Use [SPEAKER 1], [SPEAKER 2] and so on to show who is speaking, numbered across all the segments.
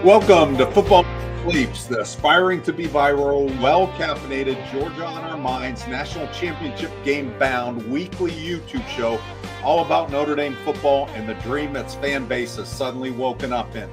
[SPEAKER 1] Welcome to Football Sleeps, the aspiring to be viral, well-caffeinated, Georgia on our minds, national championship game-bound weekly YouTube show all about Notre Dame football and the dream its fan base has suddenly woken up in.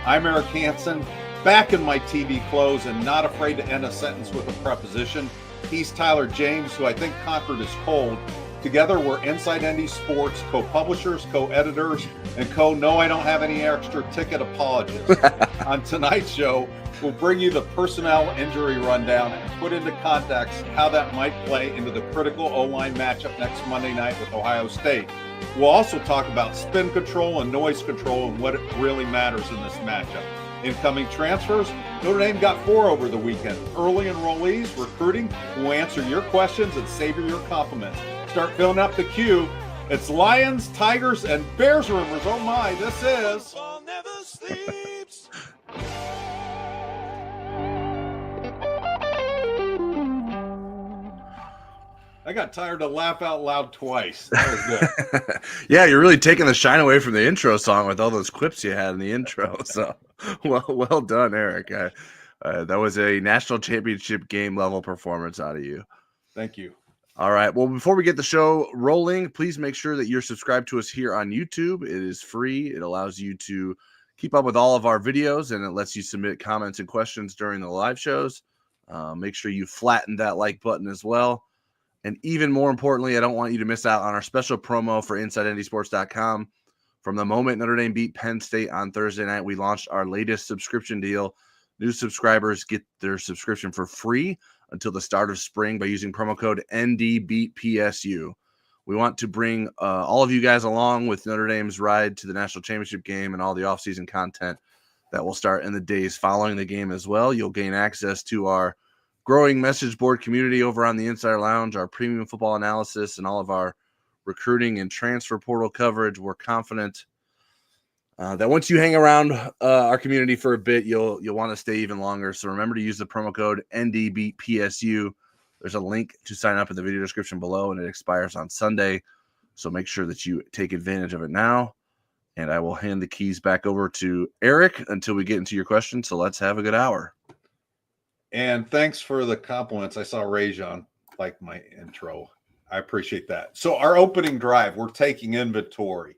[SPEAKER 1] I'm Eric Hansen, back in my TV clothes and not afraid to end a sentence with a preposition. He's Tyler James, who I think conquered his cold. Together, we're Inside ND Sports co-publishers, co-editors, and no, I don't have any extra ticket apologists. On tonight's show, we'll bring you the personnel injury rundown and put into context how that might play into the critical O-line matchup next Monday night with Ohio State. We'll also talk about spin control and noise control and what it really matters in this matchup. Incoming transfers, Notre Dame got 4 over the weekend. Early enrollees, recruiting, we'll answer your questions and savor your compliments. Start filling up the queue. It's Lions, Tigers, and Bears rumors. Oh my, this is Never Sleeps. I got tired to laugh out loud twice. That was good.
[SPEAKER 2] Yeah, you're really taking the shine away from the intro song with all those clips you had in the intro. So, well done, Eric. That was a national championship game level performance out of you.
[SPEAKER 1] Thank you.
[SPEAKER 2] All right. Well, before we get the show rolling, please make sure that you're subscribed to us here on YouTube. It is free. It allows you to keep up with all of our videos, and it lets you submit comments and questions during the live shows. Make sure you flatten that like button as well. And even more importantly, I don't want you to miss out on our special promo for InsideNDSports.com. From the moment Notre Dame beat Penn State on Thursday night, we launched our latest subscription deal. New subscribers get their subscription for free until the start of spring by using promo code NDBeatPSU. We want to bring all of you guys along with Notre Dame's ride to the national championship game and all the offseason content that will start in the days following the game as well. You'll gain access to our growing message board community over on the Insider Lounge, our premium football analysis, and all of our recruiting and transfer portal coverage. We're confident that once you hang around our community for a bit, you'll want to stay even longer. So remember to use the promo code NDBeatPSU. There's a link to sign up in the video description below, and it expires on Sunday. So make sure that you take advantage of it now. And I will hand the keys back over to Eric until we get into your questions. So let's have a good hour.
[SPEAKER 1] And thanks for the compliments. I saw Rajon like my intro. I appreciate that. So our opening drive, we're taking inventory.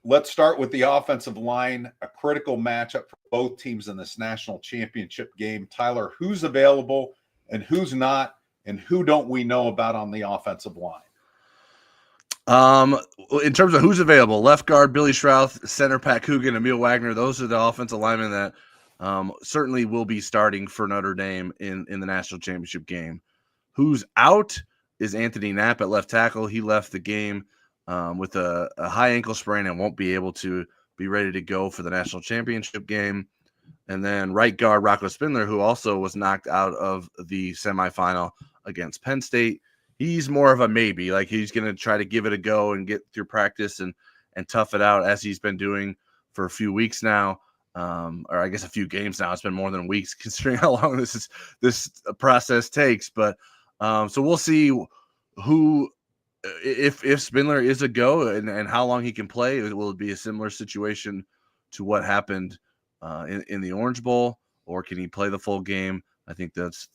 [SPEAKER 1] Let's start with the offensive line, a critical matchup for both teams in this national championship game. Tyler, who's available and who's not, and who don't we know about on the offensive line?
[SPEAKER 2] In terms of who's available, left guard Billy Schrauth, center Pat Coogan, Emil Wagner, those are the offensive linemen that certainly will be starting for Notre Dame in the national championship game. Who's out is Anthony Knapp at left tackle. He left the game with a high ankle sprain and won't be able to be ready to go for the national championship game. And then right guard Rocco Spindler, who also was knocked out of the semifinal against Penn State. He's more of a maybe, like he's going to try to give it a go and get through practice and tough it out as he's been doing for a few weeks now. Or I guess a few games now. It's been more than weeks considering how long this process takes. But so we'll see who, if Spindler is a go and how long he can play. Will it be a similar situation to what happened in the Orange Bowl, or can he play the full game? I think that's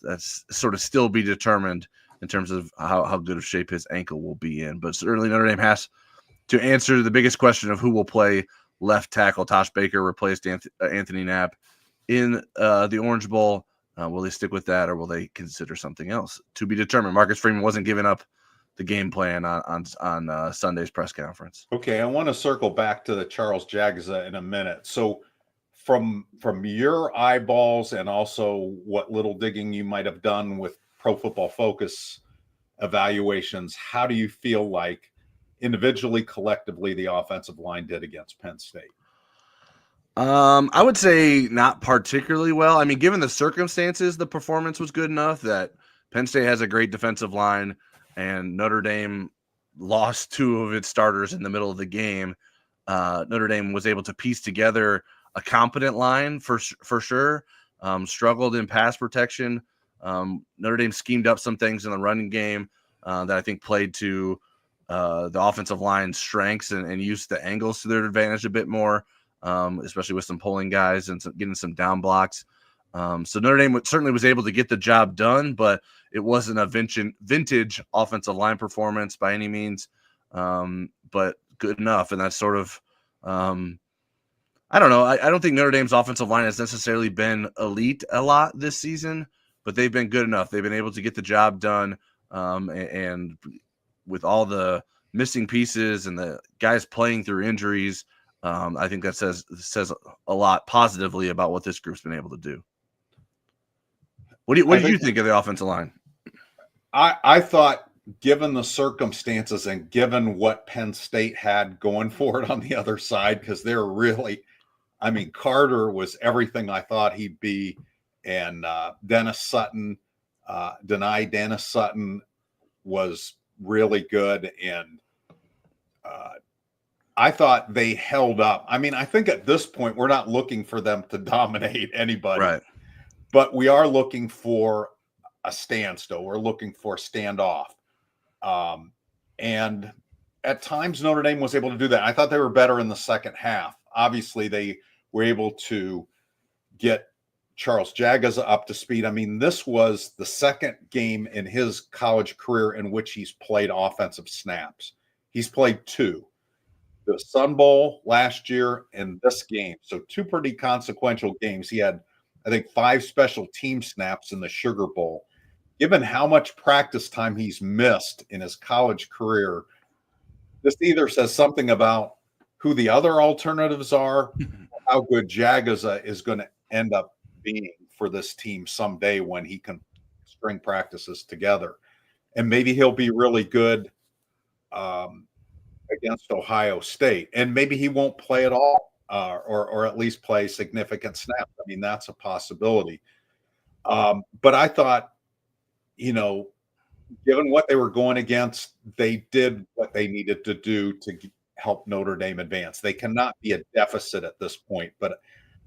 [SPEAKER 2] sort of still be determined in terms of how good of shape his ankle will be in. But certainly Notre Dame has to answer the biggest question of who will play left tackle. Tosh Baker replaced Anthony Knapp in the Orange Bowl. Will they stick with that, or will they consider something else? To be determined. Marcus Freeman wasn't giving up the game plan on Sunday's press conference.
[SPEAKER 1] Okay, I want to circle back to the Charles Jagza in a minute. So from your eyeballs and also what little digging you might have done with Pro Football Focus evaluations, how do you feel like individually, collectively, the offensive line did against Penn State?
[SPEAKER 2] I would say not particularly well. I mean, given the circumstances, the performance was good enough that Penn State has a great defensive line, and Notre Dame lost 2 of its starters in the middle of the game. Notre Dame was able to piece together a competent line for sure. Struggled in pass protection. Notre Dame schemed up some things in the running game that I think played to the offensive line's strengths and used the angles to their advantage a bit more. especially with some pulling guys and getting some down blocks. So Notre Dame certainly was able to get the job done, but it wasn't a vintage offensive line performance by any means, but good enough. And that's sort of, I don't know. I don't think Notre Dame's offensive line has necessarily been elite a lot this season, but they've been good enough. They've been able to get the job done, and with all the missing pieces and the guys playing through injuries, I think that says a lot positively about what this group's been able to do. What did you think of the offensive line?
[SPEAKER 1] I thought, given the circumstances and given what Penn State had going for it on the other side, because they're really, I mean, Carter was everything I thought he'd be, and Dennis Sutton was really good, and I thought they held up. I mean, I think at this point we're not looking for them to dominate anybody,
[SPEAKER 2] right?
[SPEAKER 1] But we are looking for a standstill. We're looking for a standoff. And at times Notre Dame was able to do that. I thought they were better in the second half. Obviously, they were able to get Charles Jagaza up to speed. I mean, this was the second game in his college career in which he's played offensive snaps. He's played 2. The Sun Bowl last year and this game. So 2 pretty consequential games. He had, I think, 5 special team snaps in the Sugar Bowl. Given how much practice time he's missed in his college career, this either says something about who the other alternatives are, how good Jagaza is going to end up being for this team someday when he can string practices together. And maybe he'll be really good against Ohio State. And maybe he won't play at all, or at least play significant snaps. I mean, that's a possibility. But I thought, given what they were going against, they did what they needed to do to help Notre Dame advance. They cannot be a deficit at this point, but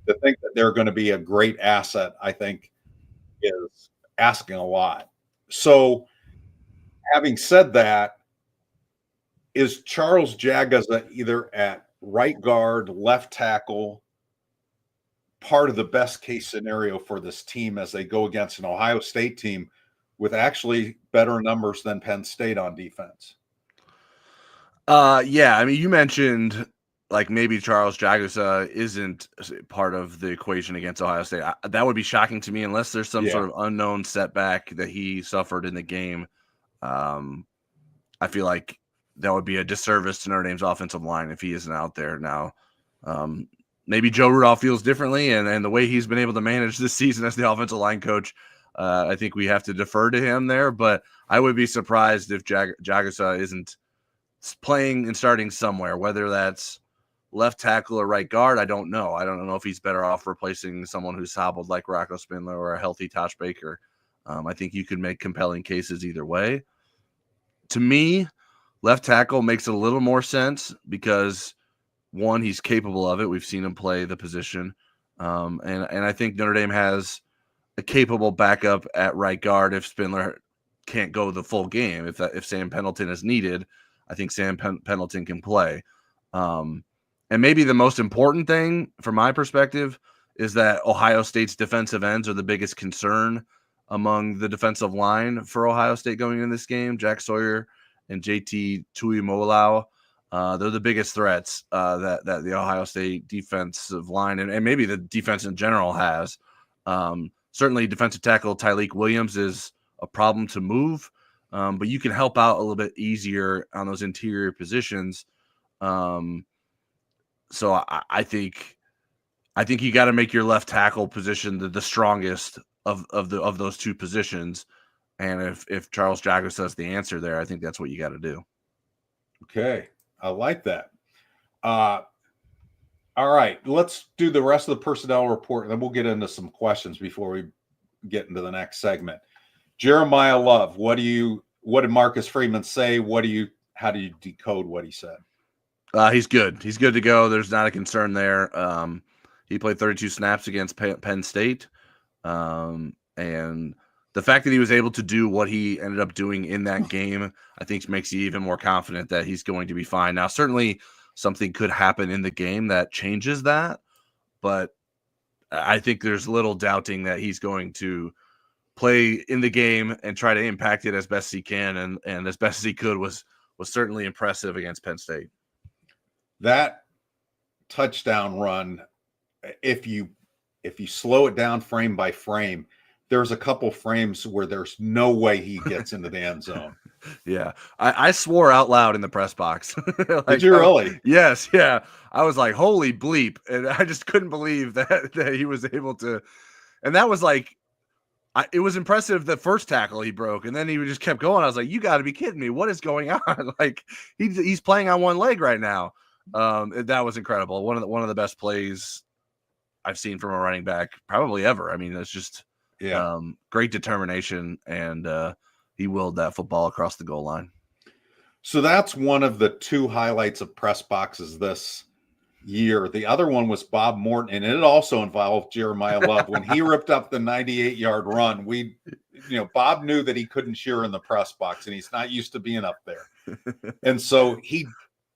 [SPEAKER 1] to think that they're going to be a great asset, I think, is asking a lot. So, having said that, is Charles Jagaza either at right guard, left tackle, part of the best case scenario for this team as they go against an Ohio State team with actually better numbers than Penn State on defense?
[SPEAKER 2] Yeah, I mean, you mentioned like maybe Charles Jagaza isn't part of the equation against Ohio State. That would be shocking to me unless there's some sort of unknown setback that he suffered in the game. I feel like that would be a disservice to Notre Dame's offensive line if he isn't out there now. Maybe Joe Rudolph feels differently, and the way he's been able to manage this season as the offensive line coach, I think we have to defer to him there. But I would be surprised if Jagaza isn't playing and starting somewhere, whether that's left tackle or right guard. I don't know. I don't know if he's better off replacing someone who's hobbled like Rocco Spindler or a healthy Tosh Baker. I think you could make compelling cases either way. To me, left tackle makes a little more sense because, one, he's capable of it. We've seen him play the position. And I think Notre Dame has a capable backup at right guard if Spindler can't go the full game. If Sam Pendleton is needed, I think Sam Pendleton can play. And maybe the most important thing from my perspective is that Ohio State's defensive ends are the biggest concern among the defensive line for Ohio State going into this game. Jack Sawyer and JT Tuimoloau, they're the biggest threats that the Ohio State defensive line and maybe the defense in general has. Certainly defensive tackle Tyleik Williams is a problem to move, but you can help out a little bit easier on those interior positions. So I think you got to make your left tackle position the strongest of those two positions. And if Charles Jagaza is the answer there, I think that's what you got to do.
[SPEAKER 1] Okay. I like that. All right. Let's do the rest of the personnel report, and then we'll get into some questions before we get into the next segment. Jeremiah Love, what did Marcus Freeman say? How do you decode what he said?
[SPEAKER 2] He's good. He's good to go. There's not a concern there. He played 32 snaps against Penn State. And the fact that he was able to do what he ended up doing in that game, I think makes you even more confident that he's going to be fine. Now, certainly something could happen in the game that changes that. But I think there's little doubting that he's going to play in the game and try to impact it as best he can, and as best as he could was certainly impressive against Penn State.
[SPEAKER 1] That touchdown run, if you slow it down frame by frame, there's a couple frames where there's no way he gets into the end zone.
[SPEAKER 2] Yeah, I swore out loud in the press box.
[SPEAKER 1] Did you really?
[SPEAKER 2] Yes, yeah. I was like, holy bleep. And I just couldn't believe that he was able to. And that was like, it was impressive the first tackle he broke, and then he just kept going. I was like, you got to be kidding me. What is going on? Like, he's playing on one leg right now. That was incredible. One of the best plays I've seen from a running back probably ever. I mean, it's just great determination, and he willed that football across the goal line.
[SPEAKER 1] So that's one of the two highlights of press boxes this year. The other one was Bob Morton, and it also involved Jeremiah Love. When he ripped up the 98-yard run, Bob knew that he couldn't cheer in the press box, and he's not used to being up there. And so he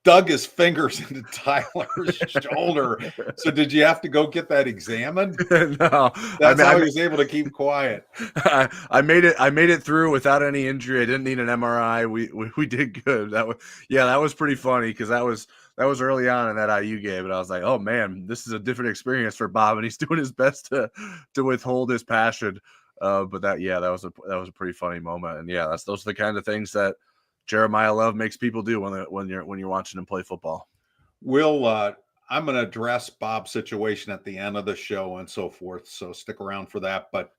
[SPEAKER 1] dug his fingers into Tyler's shoulder. So did you have to go get that examined?
[SPEAKER 2] No.
[SPEAKER 1] That's how he was able to keep quiet.
[SPEAKER 2] I made it through without any injury. I didn't need an MRI. We did good. That was pretty funny, because that was early on in that IU game, and I was like, oh man, this is a different experience for Bob, and he's doing his best to withhold his passion. But that was a pretty funny moment. And yeah, those are the kind of things that Jeremiah Love makes people do when you're watching him play football.
[SPEAKER 1] I'm going to address Bob's situation at the end of the show and so forth, so stick around for that. But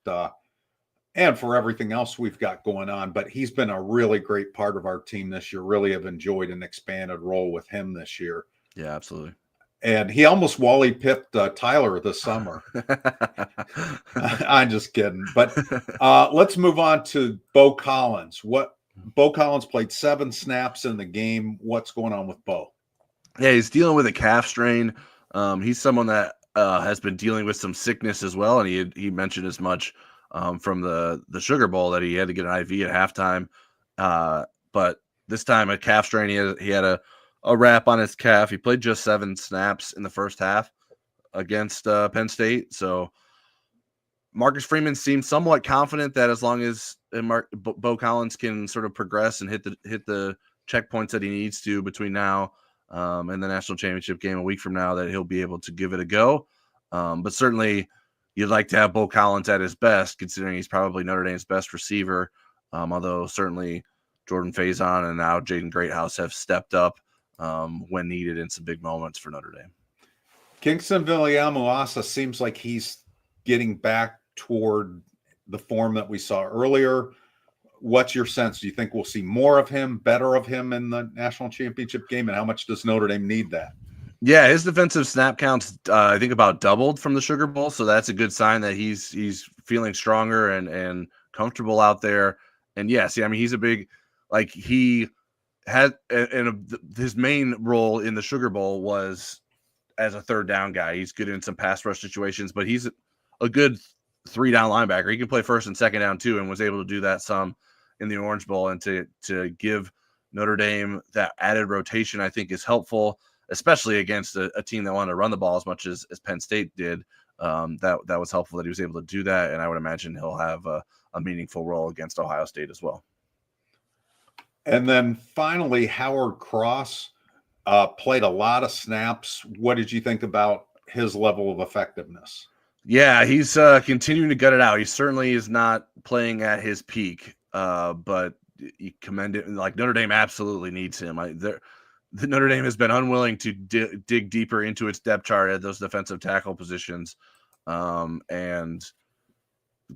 [SPEAKER 1] and for everything else we've got going on. But he's been a really great part of our team this year. Really have enjoyed an expanded role with him this year.
[SPEAKER 2] Yeah, absolutely.
[SPEAKER 1] And he almost Wally pipped Tyler this summer. I'm just kidding. But let's move on to Bo Collins. Bo Collins played 7 snaps in the game. What's going on with Bo?
[SPEAKER 2] Yeah, he's dealing with a calf strain. He's someone that has been dealing with some sickness as well, and he mentioned as much from the Sugar Bowl that he had to get an IV at halftime. But this time a calf strain, he had a wrap on his calf. He played just 7 snaps in the first half against Penn State. So Marcus Freeman seems somewhat confident that as long as Bo Collins can sort of progress and hit the checkpoints that he needs to between now and the national championship game a week from now, that he'll be able to give it a go. But certainly you'd like to have Bo Collins at his best, considering he's probably Notre Dame's best receiver. Although certainly Jordan Faison and now Jaden Greathouse have stepped up when needed in some big moments for Notre Dame.
[SPEAKER 1] Kingston Viliamu-Asa seems like he's getting back toward the form that we saw earlier. What's your sense? Do you think we'll see more of him, better of him in the national championship game? And how much does Notre Dame need that?
[SPEAKER 2] Yeah, his defensive snap counts, I think, about doubled from the Sugar Bowl. So that's a good sign that he's feeling stronger and comfortable out there. And yes, I mean, he's a big, like, he had, and his main role in the Sugar Bowl was as a third down guy. He's good in some pass rush situations, but he's a good 3-down linebacker. He can play first and second down too, and was able to do that some in the Orange Bowl. And to give Notre Dame that added rotation, I think, is helpful, especially against a team that wanted to run the ball as much as Penn State did. That was helpful that he was able to do that, and I would imagine he'll have a meaningful role against Ohio State as well.
[SPEAKER 1] And then finally, Howard Cross played a lot of snaps. What did you think about his level of effectiveness?
[SPEAKER 2] Yeah, he's continuing to gut it out. He certainly is not playing at his peak, but you commend it. Like, Notre Dame absolutely needs him. Notre Dame has been unwilling to dig deeper into its depth chart at those defensive tackle positions, and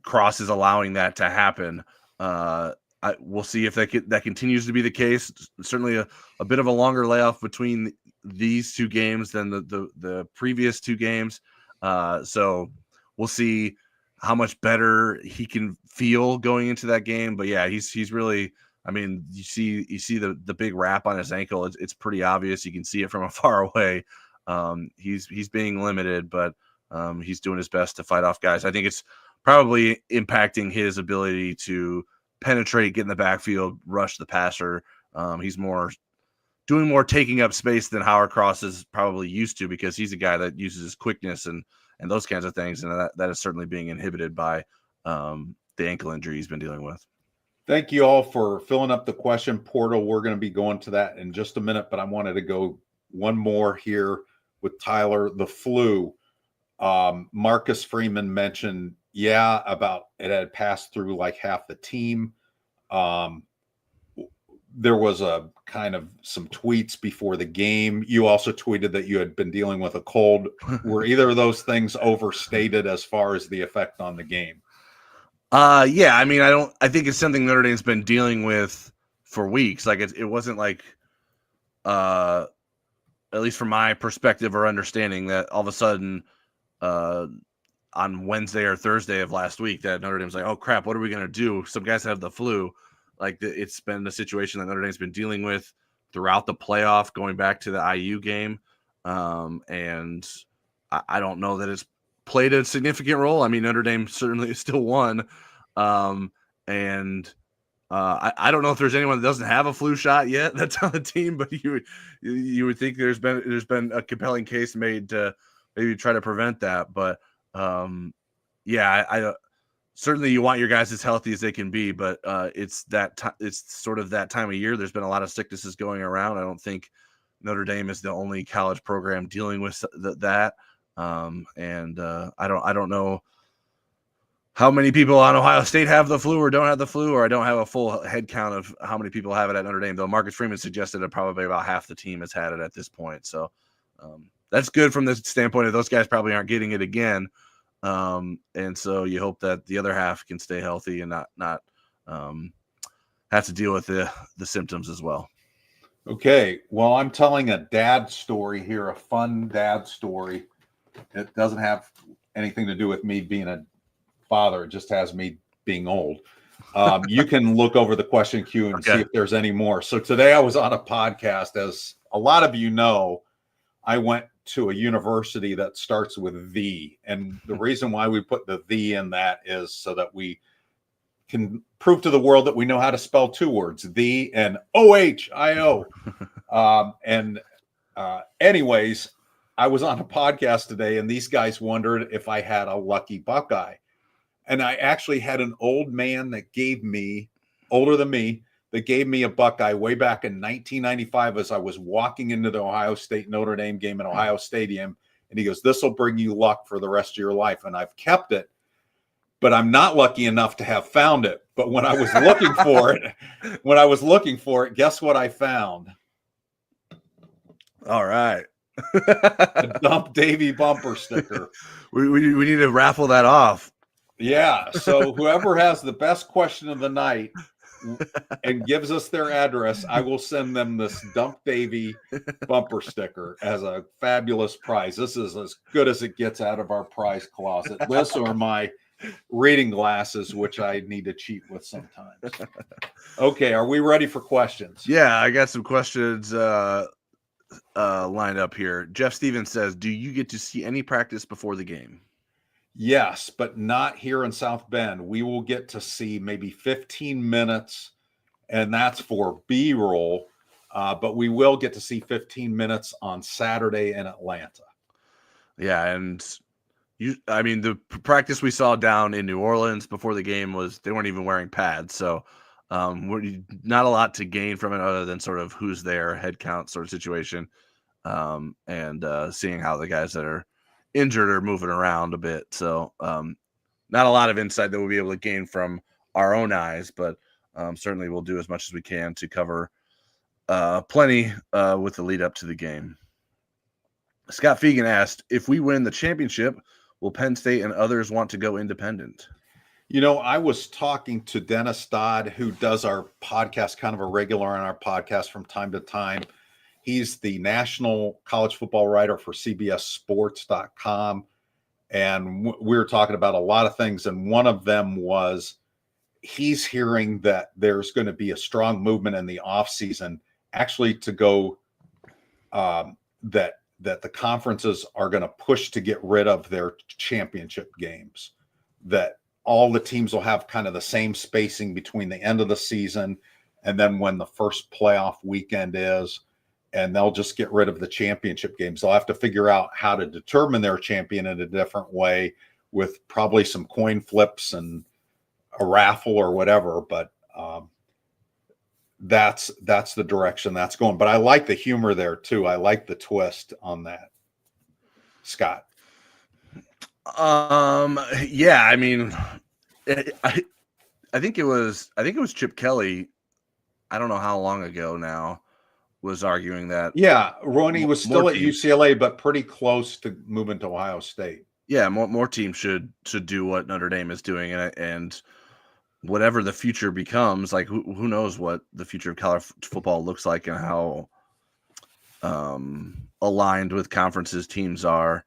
[SPEAKER 2] Cross is allowing that to happen. We'll see if that continues to be the case. Certainly a bit of a longer layoff between these two games than the previous 2 games. So we'll see how much better he can feel going into that game. But yeah, he's really, I mean, you see the big wrap on his ankle. It's pretty obvious. You can see it from afar away. He's being limited, but he's doing his best to fight off guys. I think it's probably impacting his ability to penetrate, get in the backfield, rush the passer. He's more doing more taking up space than Howard Cross is probably used to, because he's a guy that uses his quickness and those kinds of things, and that is certainly being inhibited by the ankle injury he's been dealing with.
[SPEAKER 1] Thank you all for filling up the question portal. We're going to be going to that in just a minute, but I wanted to go one more here with Tyler. The flu. Marcus Freeman mentioned, about it had passed through like half the team. There was a kind of some tweets before the game. You also tweeted that you had been dealing with a cold. Were either of those things overstated as far as the effect on the game?
[SPEAKER 2] Yeah, I mean, I think it's something Notre Dame's been dealing with for weeks. Like it wasn't like, at least from my perspective or understanding, that all of a sudden, on Wednesday or Thursday of last week, that Notre Dame's like, oh crap, what are we going to do? Some guys have the flu. Like it's been a situation that Notre Dame's been dealing with throughout the playoff, going back to the IU game. And I don't know that it's played a significant role. I mean, Notre Dame certainly still won. I don't know if there's anyone that doesn't have a flu shot yet that's on the team, but you would think there's been a compelling case made to maybe try to prevent that. But I certainly you want your guys as healthy as they can be, but it's sort of that time of year. There's been a lot of sicknesses going around. I don't think Notre Dame is the only college program dealing with that. I don't know how many people on Ohio State have the flu or don't have the flu, or I don't have a full head count of how many people have it at Notre Dame, though Marcus Freeman suggested that probably about half the team has had it at this point. So that's good from the standpoint of those guys probably aren't getting it again. And so you hope that the other half can stay healthy and not have to deal with the symptoms as well.
[SPEAKER 1] Okay. Well, I'm telling a dad story here, a fun dad story. It doesn't have anything to do with me being a father. It just has me being old. You can look over the question queue and see if there's any more. So today I was on a podcast. As a lot of you know, I went to a university that starts with the, and the reason why we put the in that is so that we can prove to the world that we know how to spell two words, the and OHIO. Anyways, I was on a podcast today and these guys wondered if I had a lucky Buckeye. And I actually had an old man that gave me, older than me, that gave me a Buckeye way back in 1995 as I was walking into the Ohio State Notre Dame game in Ohio Stadium. And he goes, "This will bring you luck for the rest of your life." And I've kept it, but I'm not lucky enough to have found it. But when I was looking for it, guess what I found?
[SPEAKER 2] All right.
[SPEAKER 1] A Dump Davy bumper sticker.
[SPEAKER 2] We need to raffle that off.
[SPEAKER 1] Yeah. So whoever has the best question of the night and gives us their address, I will send them this Dump Davy bumper sticker as a fabulous prize. This is as good as it gets out of our prize closet. This or my reading glasses, which I need to cheat with sometimes. Okay, are we ready for questions?
[SPEAKER 2] Yeah, I got some questions lined up here. Jeff Stevens says, "Do you get to see any practice before the game?"
[SPEAKER 1] Yes, but not here in South Bend. We will get to see maybe 15 minutes, and that's for B-roll. But we will get to see 15 minutes on Saturday in Atlanta. Yeah,
[SPEAKER 2] and the practice we saw down in New Orleans before the game was they weren't even wearing pads, so not a lot to gain from it other than sort of who's there, head count sort of situation, and seeing how the guys that are injured are moving around a bit. So not a lot of insight that we'll be able to gain from our own eyes, but certainly we'll do as much as we can to cover plenty with the lead up to the game. Scott Fegan asked, "If we win the championship, will Penn State and others want to go independent?"
[SPEAKER 1] You know, I was talking to Dennis Dodd, who does our podcast, kind of a regular on our podcast from time to time. He's the national college football writer for CBSSports.com. And we were talking about a lot of things. And one of them was he's hearing that there's going to be a strong movement in the offseason actually to go that the conferences are going to push to get rid of their championship games, that all the teams will have kind of the same spacing between the end of the season and then when the first playoff weekend is. and they'll just get rid of the championship games. They'll have to figure out how to determine their champion in a different way with probably some coin flips and a raffle or whatever. But that's the direction that's going. But I like the humor there too. I like the twist on that. Scott.
[SPEAKER 2] Yeah, I mean, I think it was Chip Kelly. I don't know how long ago now was arguing that.
[SPEAKER 1] Yeah, Ronnie was still at
[SPEAKER 2] teams,
[SPEAKER 1] UCLA, but pretty close to moving to Ohio State.
[SPEAKER 2] Yeah, more teams should do what Notre Dame is doing, and whatever the future becomes, like who knows what the future of college football looks like and how aligned with conferences teams are.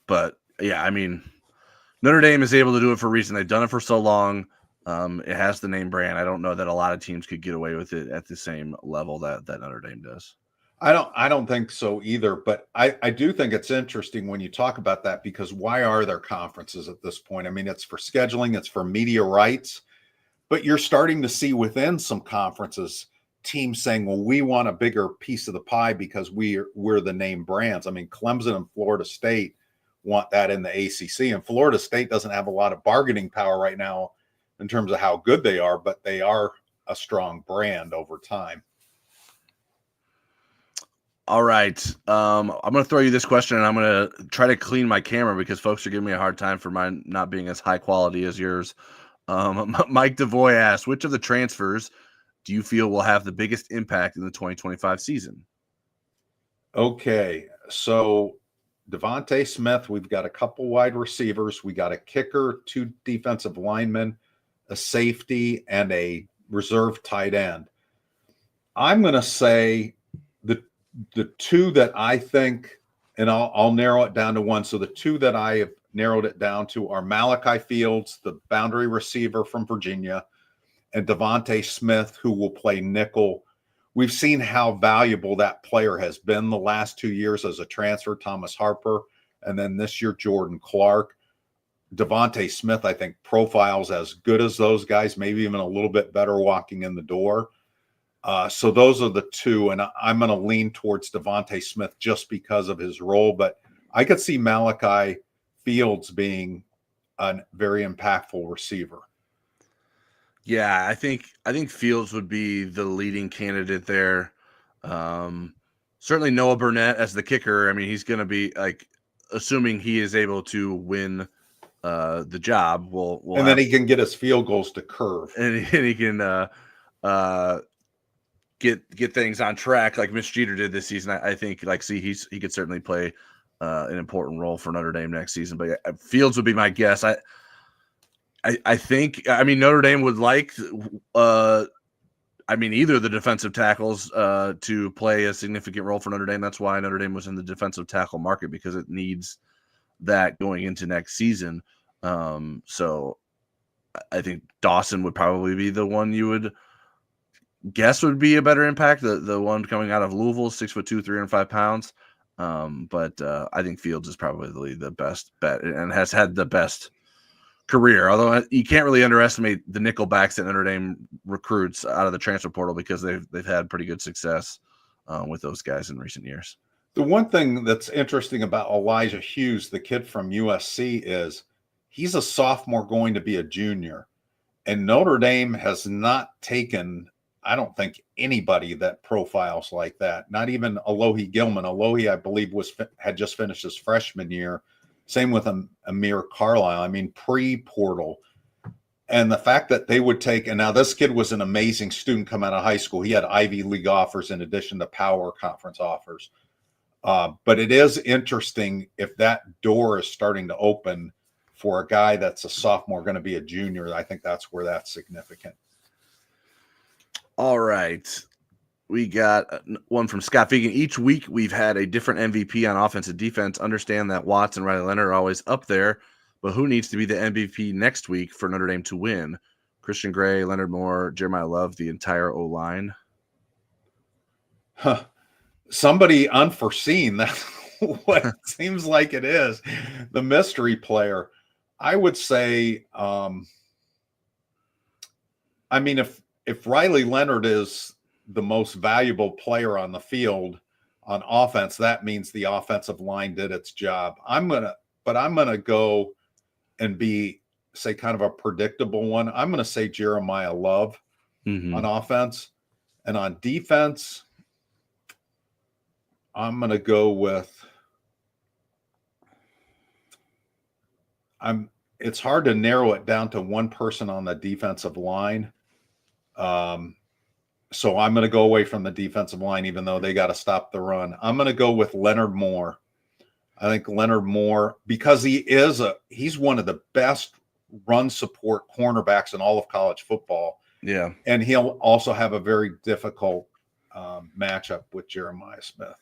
[SPEAKER 2] But yeah, I mean, Notre Dame is able to do it for a reason. They've done it for so long. It has the name brand. I don't know that a lot of teams could get away with it at the same level that Notre Dame does.
[SPEAKER 1] I don't think so either, but I do think it's interesting when you talk about that, because why are there conferences at this point? I mean, it's for scheduling, it's for media rights, but you're starting to see within some conferences teams saying, well, we want a bigger piece of the pie because we're the name brands. I mean, Clemson and Florida State want that in the ACC, and Florida State doesn't have a lot of bargaining power right now in terms of how good they are, but they are a strong brand over time.
[SPEAKER 2] All right. I'm going to throw you this question, and I'm going to try to clean my camera because folks are giving me a hard time for mine not being as high quality as yours. Mike DeVoy asked, which of the transfers do you feel will have the biggest impact in the 2025 season?
[SPEAKER 1] Okay. So Devontae Smith, we've got a couple wide receivers. We got a kicker, 2 defensive linemen, a safety, and a reserve tight end. I'm going to say the 2 that I think, and I'll narrow it down to 1. So the 2 that I have narrowed it down to are Malachi Fields, the boundary receiver from Virginia, and Devontae Smith, who will play nickel. We've seen how valuable that player has been the last 2 years as a transfer, Thomas Harper, and then this year, Jordan Clark. Devontae Smith, I think, profiles as good as those guys, maybe even a little bit better walking in the door. So those are the 2, and I'm going to lean towards Devontae Smith just because of his role, but I could see Malachi Fields being a very impactful receiver.
[SPEAKER 2] Yeah, I think Fields would be the leading candidate there. Certainly Noah Burnett as the kicker. I mean, he's going to be, like, assuming he is able to win the job.
[SPEAKER 1] And then he can get his field goals to curve,
[SPEAKER 2] and he can get things on track like Mitch Jeter did this season. I think, like, he could certainly play an important role for Notre Dame next season. But Fields would be my guess. I think, I mean, Notre Dame would like, either the defensive tackles to play a significant role for Notre Dame. That's why Notre Dame was in the defensive tackle market, because it needs that going into next season. So I think Dawson would probably be the one you would guess would be a better impact. The one coming out of Louisville, 6'2", 305 pounds. But I think Fields is probably the best bet and has had the best career. Although you can't really underestimate the nickel backs that Notre Dame recruits out of the transfer portal, because they've had pretty good success with those guys in recent years.
[SPEAKER 1] The one thing that's interesting about Elijah Hughes, the kid from USC, is he's a sophomore going to be a junior, and Notre Dame has not taken, I don't think, anybody that profiles like that. Not even Alohi Gilman. Alohi, I believe, had just finished his freshman year. Same with Amir Carlisle. I mean, pre-portal. And the fact that they would take, and now this kid was an amazing student coming out of high school. He had Ivy League offers in addition to Power Conference offers. But it is interesting if that door is starting to open for a guy that's a sophomore going to be a junior. I think that's where that's significant.
[SPEAKER 2] All right. We got one from Scott Fegan. Each week we've had a different MVP on offense and defense. Understand that Watts and Riley Leonard are always up there, but who needs to be the MVP next week for Notre Dame to win? Christian Gray, Leonard Moore, Jeremiah Love, the entire O-line?
[SPEAKER 1] Somebody unforeseen. That's what it seems like it is. The mystery player. I would say, if Riley Leonard is the most valuable player on the field on offense, that means the offensive line did its job. I'm gonna go and say kind of a predictable one. I'm gonna say Jeremiah Love on offense, and on defense, I'm gonna go with. It's hard to narrow it down to one person on the defensive line. So I'm going to go away from the defensive line, even though they got to stop the run. I'm going to go with Leonard Moore. I think Leonard Moore, because he's one of the best run support cornerbacks in all of college football.
[SPEAKER 2] Yeah.
[SPEAKER 1] And he'll also have a very difficult matchup with Jeremiah Smith.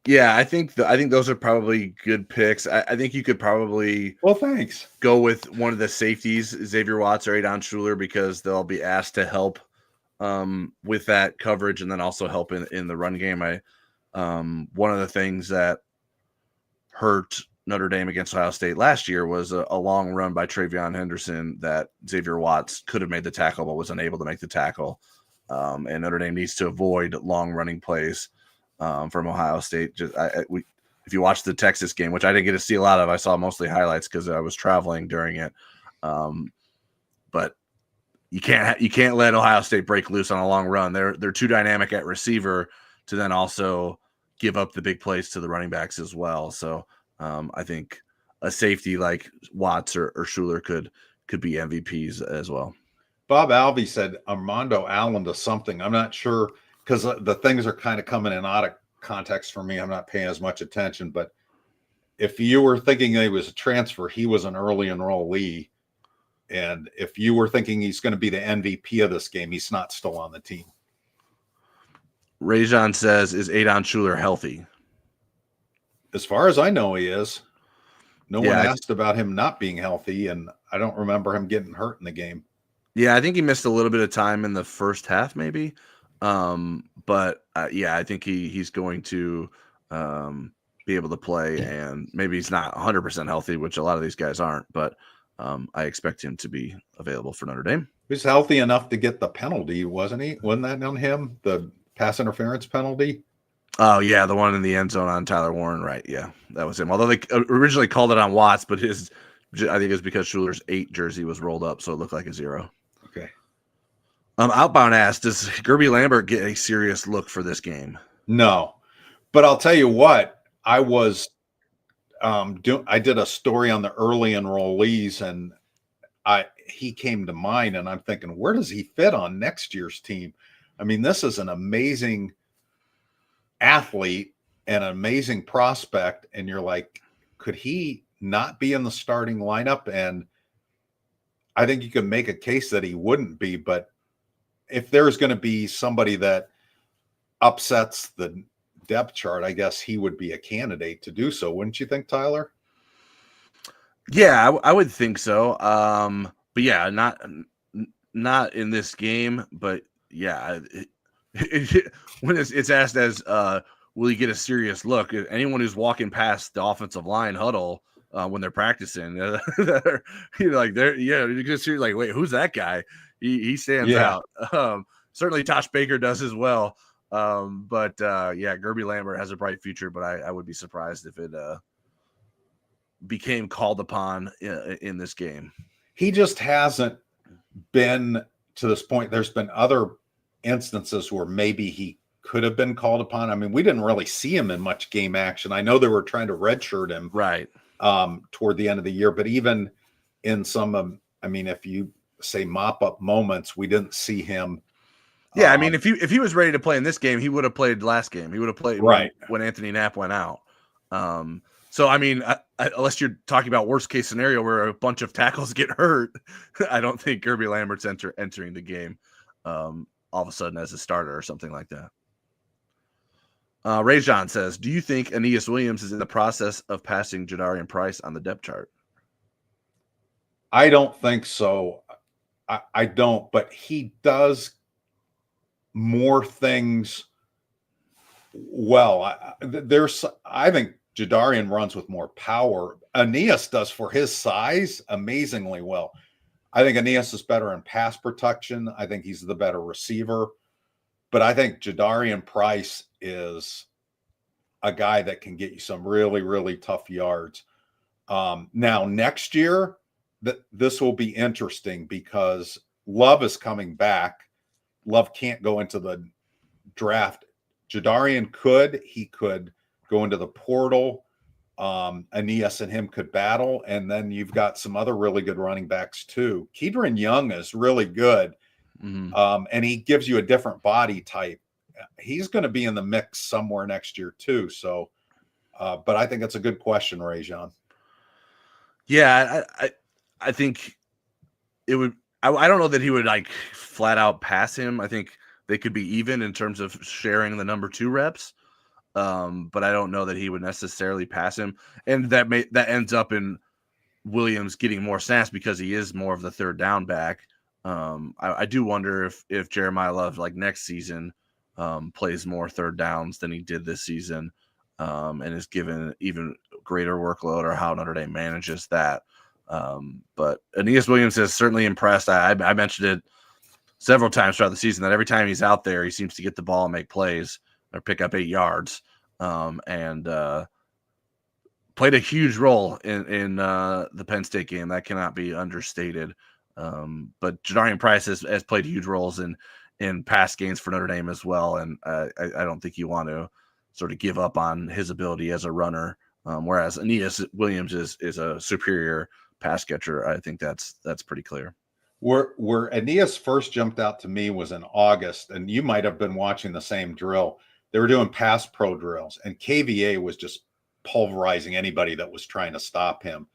[SPEAKER 2] Yeah, I think those are probably good picks. I think you could probably go with one of the safeties, Xavier Watts or Adon Schuler, because they'll be asked to help with that coverage and then also help in the run game. One of the things that hurt Notre Dame against Ohio State last year was a long run by Travion Henderson that Xavier Watts could have made the tackle but was unable to make the tackle. And Notre Dame needs to avoid long running plays from Ohio State. If you watch the Texas game, which I didn't get to see a lot of, I saw mostly highlights because I was traveling during it. But you can't let Ohio State break loose on a long run. They're too dynamic at receiver to then also give up the big plays to the running backs as well. So I think a safety like Watts or Schuler could be MVPs as well.
[SPEAKER 1] Bob Alvey said Armando Allen to something. I'm not sure, because the things are kind of coming in out of context for me. I'm not paying as much attention. But if you were thinking he was a transfer, he was an early enrollee. And if you were thinking he's going to be the MVP of this game, he's not still on the team.
[SPEAKER 2] Rajon says, is Adon Schuler healthy?
[SPEAKER 1] As far as I know, he is. No one asked about him not being healthy, and I don't remember him getting hurt in the game.
[SPEAKER 2] Yeah, I think he missed a little bit of time in the first half, maybe. But I think he's going to be able to play, and maybe he's not 100% healthy, which a lot of these guys aren't, but I expect him to be available for Notre Dame.
[SPEAKER 1] He was healthy enough to get the penalty, wasn't he? Wasn't that on him, the pass interference penalty?
[SPEAKER 2] Oh, yeah, the one in the end zone on Tyler Warren, right? Yeah, that was him. Although they originally called it on Watts, but I think it's because Schuler's 8 jersey was rolled up, so it looked like a 0.
[SPEAKER 1] Okay.
[SPEAKER 2] Outbound asked, does Gerby Lambert get a serious look for this game?
[SPEAKER 1] No, but I'll tell you what, I was I did a story on the early enrollees, and he came to mind, and I'm thinking, where does he fit on next year's team? I mean, this is an amazing athlete and an amazing prospect, and you're like, could he not be in the starting lineup? And I think you could make a case that he wouldn't be, but if there's going to be somebody that upsets the depth chart, I guess he would be a candidate to do so. Wouldn't you think, Tyler?
[SPEAKER 2] Yeah, I would think so. But yeah, not in this game, but yeah, when it's asked as, will he get a serious look? Anyone who's walking past the offensive line huddle when they're practicing, you just hear like, wait, who's that guy? He stands out. Certainly Tosh Baker does as well. But Gerby Lambert has a bright future, but I would be surprised if it became called upon in this game.
[SPEAKER 1] He just hasn't been to this point. There's been other instances where maybe he could have been called upon. I mean, we didn't really see him in much game action. I know they were trying to redshirt him
[SPEAKER 2] right
[SPEAKER 1] toward the end of the year, but even in some if you say mop-up moments, we didn't see him.
[SPEAKER 2] Yeah, I mean, if he was ready to play in this game, he would have played last game. He would have played when Anthony Knapp went out. So, I mean, unless you're talking about worst case scenario where a bunch of tackles get hurt, I don't think Gerby Lambert's entering the game all of a sudden as a starter or something like that. Rajon says, do you think Aeneas Williams is in the process of passing Jadarian Price on the depth chart?
[SPEAKER 1] I don't think so. I don't, but he does more things well. I think Jadarian runs with more power. Aeneas does, for his size, amazingly well. I think Aeneas is better in pass protection. I think he's the better receiver. But I think Jadarian Price is a guy that can get you some really, really tough yards. Now, next year, this will be interesting because Love is coming back. Love can't go into the draft. Jadarian he could go into the portal. Aeneas and him could battle. And then you've got some other really good running backs too. Kedron Young is really good. And he gives you a different body type. He's going to be in the mix somewhere next year too. So, but I think it's a good question, Rajon.
[SPEAKER 2] Yeah, I think it would. I don't know that he would like flat out pass him. I think they could be even in terms of sharing the number 2 reps. But I don't know that he would necessarily pass him, and that ends up in Williams getting more snaps because he is more of the third down back. I do wonder if Jeremiah Love like next season plays more third downs than he did this season, and is given even greater workload, or how Notre Dame manages that. But Aeneas Williams has certainly impressed. I mentioned it several times throughout the season that every time he's out there, he seems to get the ball and make plays or pick up 8 yards, and played a huge role in the Penn State game. That cannot be understated. But Jadarian Price has played huge roles in pass games for Notre Dame as well, and I don't think you want to sort of give up on his ability as a runner. Whereas Aeneas Williams is a superior pass catcher. I think that's pretty clear.
[SPEAKER 1] Where Aeneas first jumped out to me was in August, and you might have been watching the same drill. They were doing pass pro drills, and KVA was just pulverizing anybody that was trying to stop him.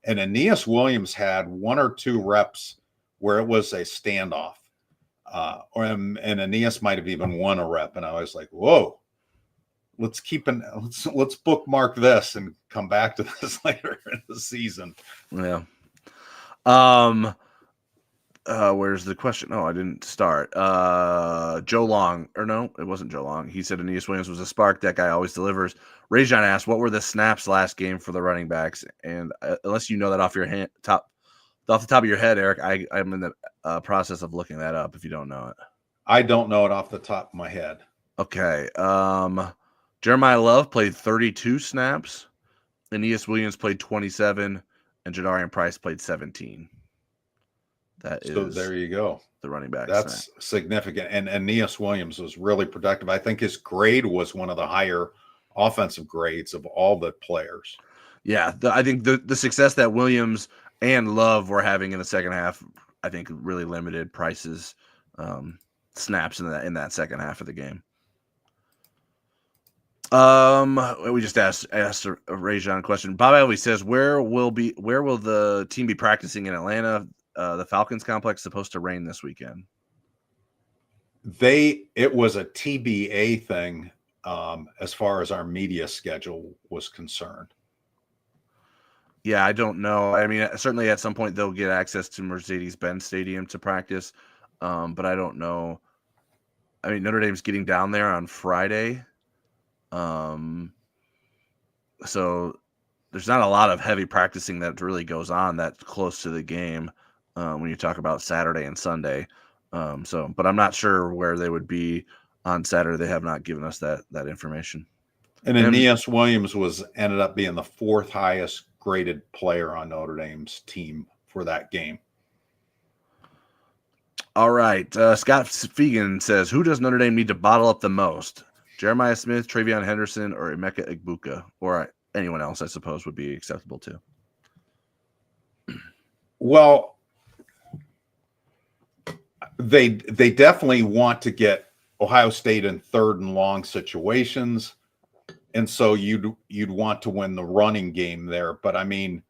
[SPEAKER 1] And Aeneas Williams had 1 or 2 reps where it was a standoff, and Aeneas might have even won a rep. And I was like, "Whoa, let's bookmark this and come back to this later in the season."
[SPEAKER 2] Yeah. Where's the question? Oh, I didn't start. Joe Long, or no, it wasn't Joe Long. He said Aeneas Williams was a spark. That guy always delivers. Rajon asked, what were the snaps last game for the running backs? And unless you know that off the top of your head, Eric, I'm in the process of looking that up if you don't know it.
[SPEAKER 1] I don't know it off the top of my head.
[SPEAKER 2] Okay. Jeremiah Love played 32 snaps. Aeneas Williams played 27, and Jadarian Price played 17. So
[SPEAKER 1] there you go.
[SPEAKER 2] The running back.
[SPEAKER 1] That's significant. And Aeneas Williams was really productive. I think his grade was one of the higher offensive grades of all the players.
[SPEAKER 2] Yeah, I think the success that Williams and Love were having in the second half, I think really limited Price's snaps in that second half of the game. We just asked a Rajon question. Bob Elvey says, where will the team be practicing in Atlanta? The Falcons complex supposed to rain this weekend.
[SPEAKER 1] It was a TBA thing as far as our media schedule was concerned.
[SPEAKER 2] Yeah, I don't know. I mean, certainly at some point they'll get access to Mercedes-Benz Stadium to practice, but I don't know. I mean, Notre Dame's getting down there on Friday, so there's not a lot of heavy practicing that really goes on that close to the game. When you talk about Saturday and Sunday. But I'm not sure where they would be on Saturday. They have not given us that information.
[SPEAKER 1] And Aeneas Williams ended up being the 4th highest graded player on Notre Dame's team for that game.
[SPEAKER 2] All right. Scott Fegan says, who does Notre Dame need to bottle up the most? Jeremiah Smith, Travion Henderson, or Emeka Egbuka? Or anyone else, I suppose, would be acceptable too.
[SPEAKER 1] Well, they definitely want to get Ohio State in 3rd and long situations, and so you'd want to win the running game there. But I mean,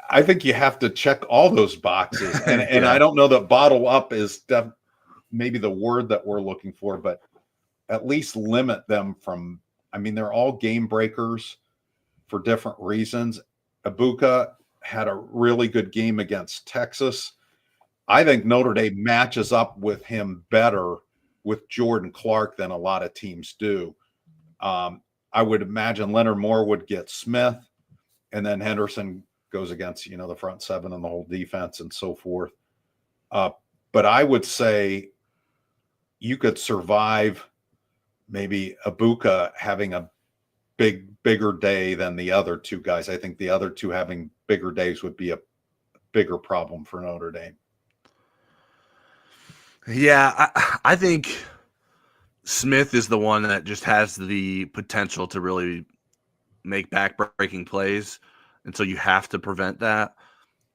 [SPEAKER 1] I think you have to check all those boxes, and
[SPEAKER 2] Yeah.
[SPEAKER 1] I don't know that bottle up is maybe the word that we're looking for, but at least limit them from. I mean, they're all game breakers for different reasons. Egbuka had a really good game against Texas. I think Notre Dame matches up with him better with Jordan Clark than a lot of teams do. I would imagine Leonard Moore would get Smith, and then Henderson goes against, the front 7 and the whole defense and so forth. But but I would say you could survive maybe Ibuka having a bigger day than the other two guys. I think the other two having bigger days would be a bigger problem for Notre Dame.
[SPEAKER 2] Yeah, I think Smith is the one that just has the potential to really make back-breaking plays, and so you have to prevent that.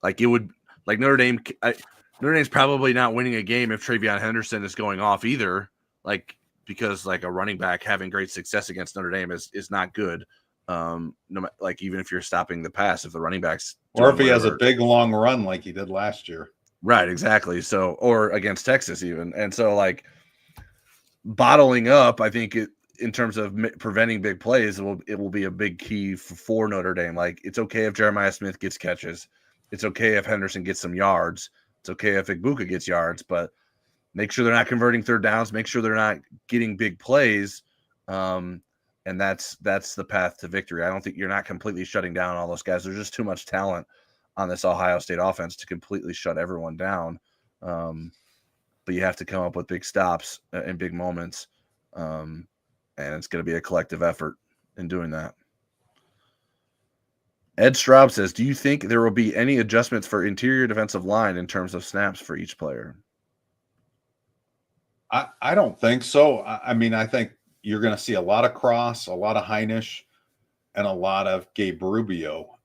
[SPEAKER 2] Like it would, like Notre Dame's probably not winning a game if Travion Henderson is going off either. Like because like a running back having great success against Notre Dame is not good. Like even if you're stopping the pass, if the running back's
[SPEAKER 1] or if he has a big long run like he did last year.
[SPEAKER 2] Right, exactly. So, or against Texas even. And so like bottling up, I think in terms of preventing big plays, it will be a big key for Notre Dame. Like it's okay if Jeremiah Smith gets catches. It's okay if Henderson gets some yards. It's okay if Ibuka gets yards, but make sure they're not converting third downs. Make sure they're not getting big plays. And that's the path to victory. I don't think you're not completely shutting down all those guys. There's just too much talent on this Ohio State offense to completely shut everyone down. But you have to come up with big stops and big moments. And it's going to be a collective effort in doing that. Ed Straub says, do you think there will be any adjustments for interior defensive line in terms of snaps for each player?
[SPEAKER 1] I don't think so. I mean, I think you're going to see a lot of Cross, a lot of Heinisch, and a lot of Gabe Rubio.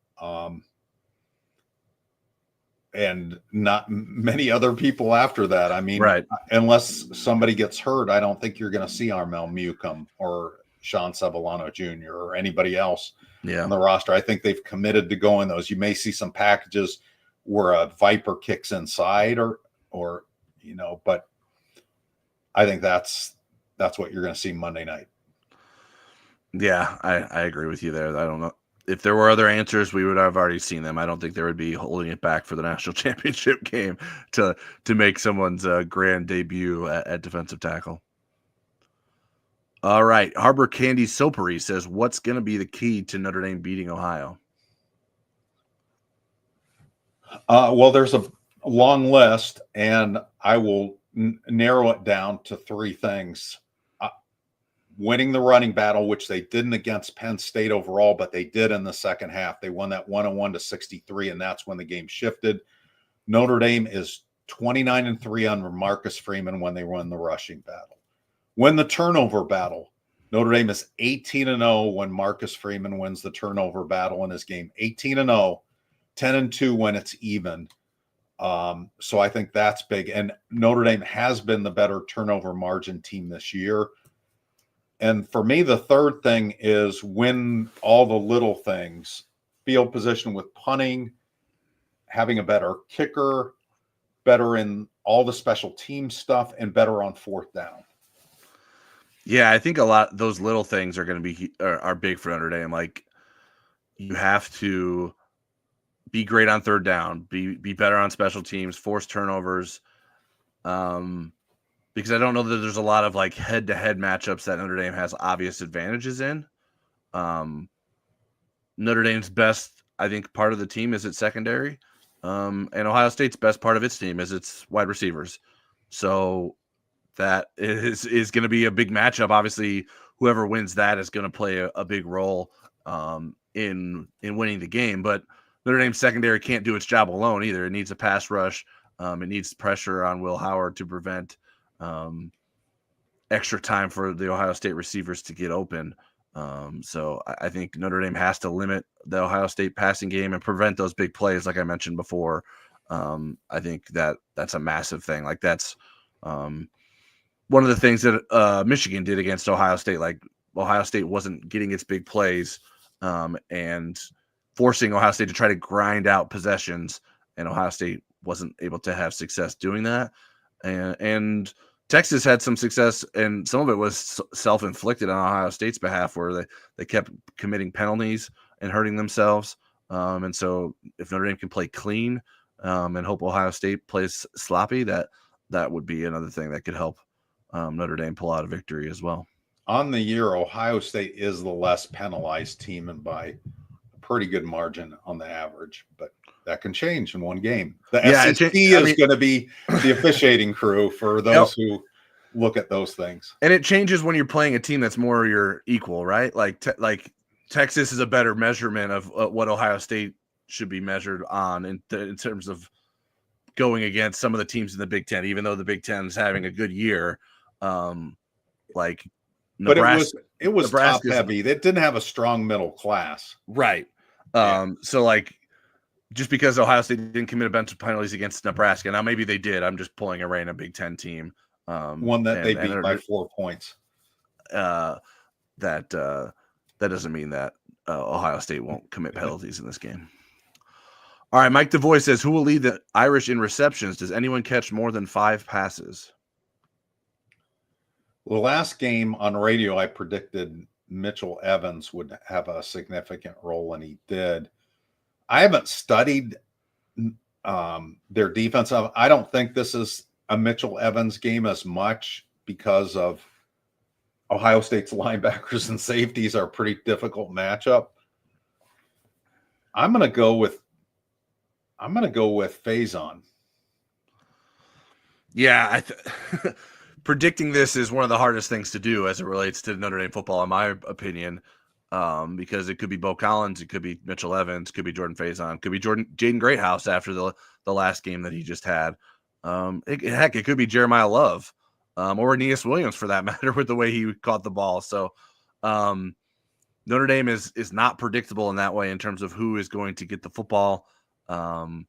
[SPEAKER 1] And not many other people after that. I mean,
[SPEAKER 2] right.
[SPEAKER 1] Unless somebody gets hurt, I don't think you're going to see Armel Mucum or Sean Sevillano Jr. or anybody else on the roster. I think they've committed to going those. You may see some packages where a Viper kicks inside or but I think that's what you're going to see Monday night.
[SPEAKER 2] Yeah, I agree with you there. I don't know. If there were other answers, we would have already seen them. I don't think there would be holding it back for the national championship game to make someone's grand debut at defensive tackle. All right. Harbor Candy Sopery says, what's going to be the key to Notre Dame beating Ohio?
[SPEAKER 1] Well, there's a long list, and I will narrow it down to three things. Winning the running battle, which they didn't against Penn State overall, but they did in the second half. They won that 101-63, and that's when the game shifted. Notre Dame is 29-3 under Marcus Freeman when they won the rushing battle. Win the turnover battle. Notre Dame is 18-0 when Marcus Freeman wins the turnover battle in his game. 18-0, 10-2 when it's even. So I think that's big. And Notre Dame has been the better turnover margin team this year. And for me, the third thing is win all the little things. Field position with punting, having a better kicker, better in all the special team stuff, and better on fourth down.
[SPEAKER 2] Yeah, I think a lot of those little things are going to be are big for Notre Dame. Like you have to be great on third down, be better on special teams, force turnovers. Because I don't know that there's a lot of like head-to-head matchups that Notre Dame has obvious advantages in. Notre Dame's best, I think, part of the team is its secondary. And Ohio State's best part of its team is its wide receivers. So that is going to be a big matchup. Obviously, whoever wins that is going to play a big role in winning the game. But Notre Dame's secondary can't do its job alone either. It needs a pass rush. It needs pressure on Will Howard to prevent extra time for the Ohio State receivers to get open. So I think Notre Dame has to limit the Ohio State passing game and prevent those big plays, like I mentioned before. I think that's a massive thing. Like that's one of the things that Michigan did against Ohio State. Like Ohio State wasn't getting its big plays and forcing Ohio State to try to grind out possessions, and Ohio State wasn't able to have success doing that. And Texas had some success, and some of it was self-inflicted on Ohio State's behalf, where they kept committing penalties and hurting themselves. And so if Notre Dame can play clean and hope Ohio State plays sloppy, that would be another thing that could help Notre Dame pull out a victory as well.
[SPEAKER 1] On the year, Ohio State is the less penalized team, and by a pretty good margin on the average. But that can change in one game. The
[SPEAKER 2] Yeah,
[SPEAKER 1] SEC is going to be the officiating crew for those who look at those things.
[SPEAKER 2] And it changes when you're playing a team that's more your equal, right? Like Texas is a better measurement of what Ohio State should be measured on in terms of going against some of the teams in the Big Ten, even though the Big Ten is having a good year. Like Nebraska,
[SPEAKER 1] but it was top heavy. It didn't have a strong middle class,
[SPEAKER 2] right? So like, just because Ohio State didn't commit a bunch of penalties against Nebraska, now maybe they did. I'm just pulling a random Big Ten team,
[SPEAKER 1] one that they beat by 4 points.
[SPEAKER 2] That doesn't mean that Ohio State won't commit penalties in this game. All right, Mike DeVoy says, who will lead the Irish in receptions? Does anyone catch more than 5 passes?
[SPEAKER 1] Well, the last game on radio, I predicted Mitchell Evans would have a significant role, and he did. I haven't studied their defense. I don't think this is a Mitchell Evans game as much because of Ohio State's linebackers and safeties are a pretty difficult matchup. I'm going to go with Faison.
[SPEAKER 2] Yeah, predicting this is one of the hardest things to do as it relates to Notre Dame football, in my opinion, because it could be Bo Collins, it could be Mitchell Evans, could be Jordan Faison, it could be Jaden Greathouse after the last game that he just had. It could be Jeremiah Love, or Aeneas Williams for that matter, with the way he caught the ball. So Notre Dame is not predictable in that way in terms of who is going to get the football. I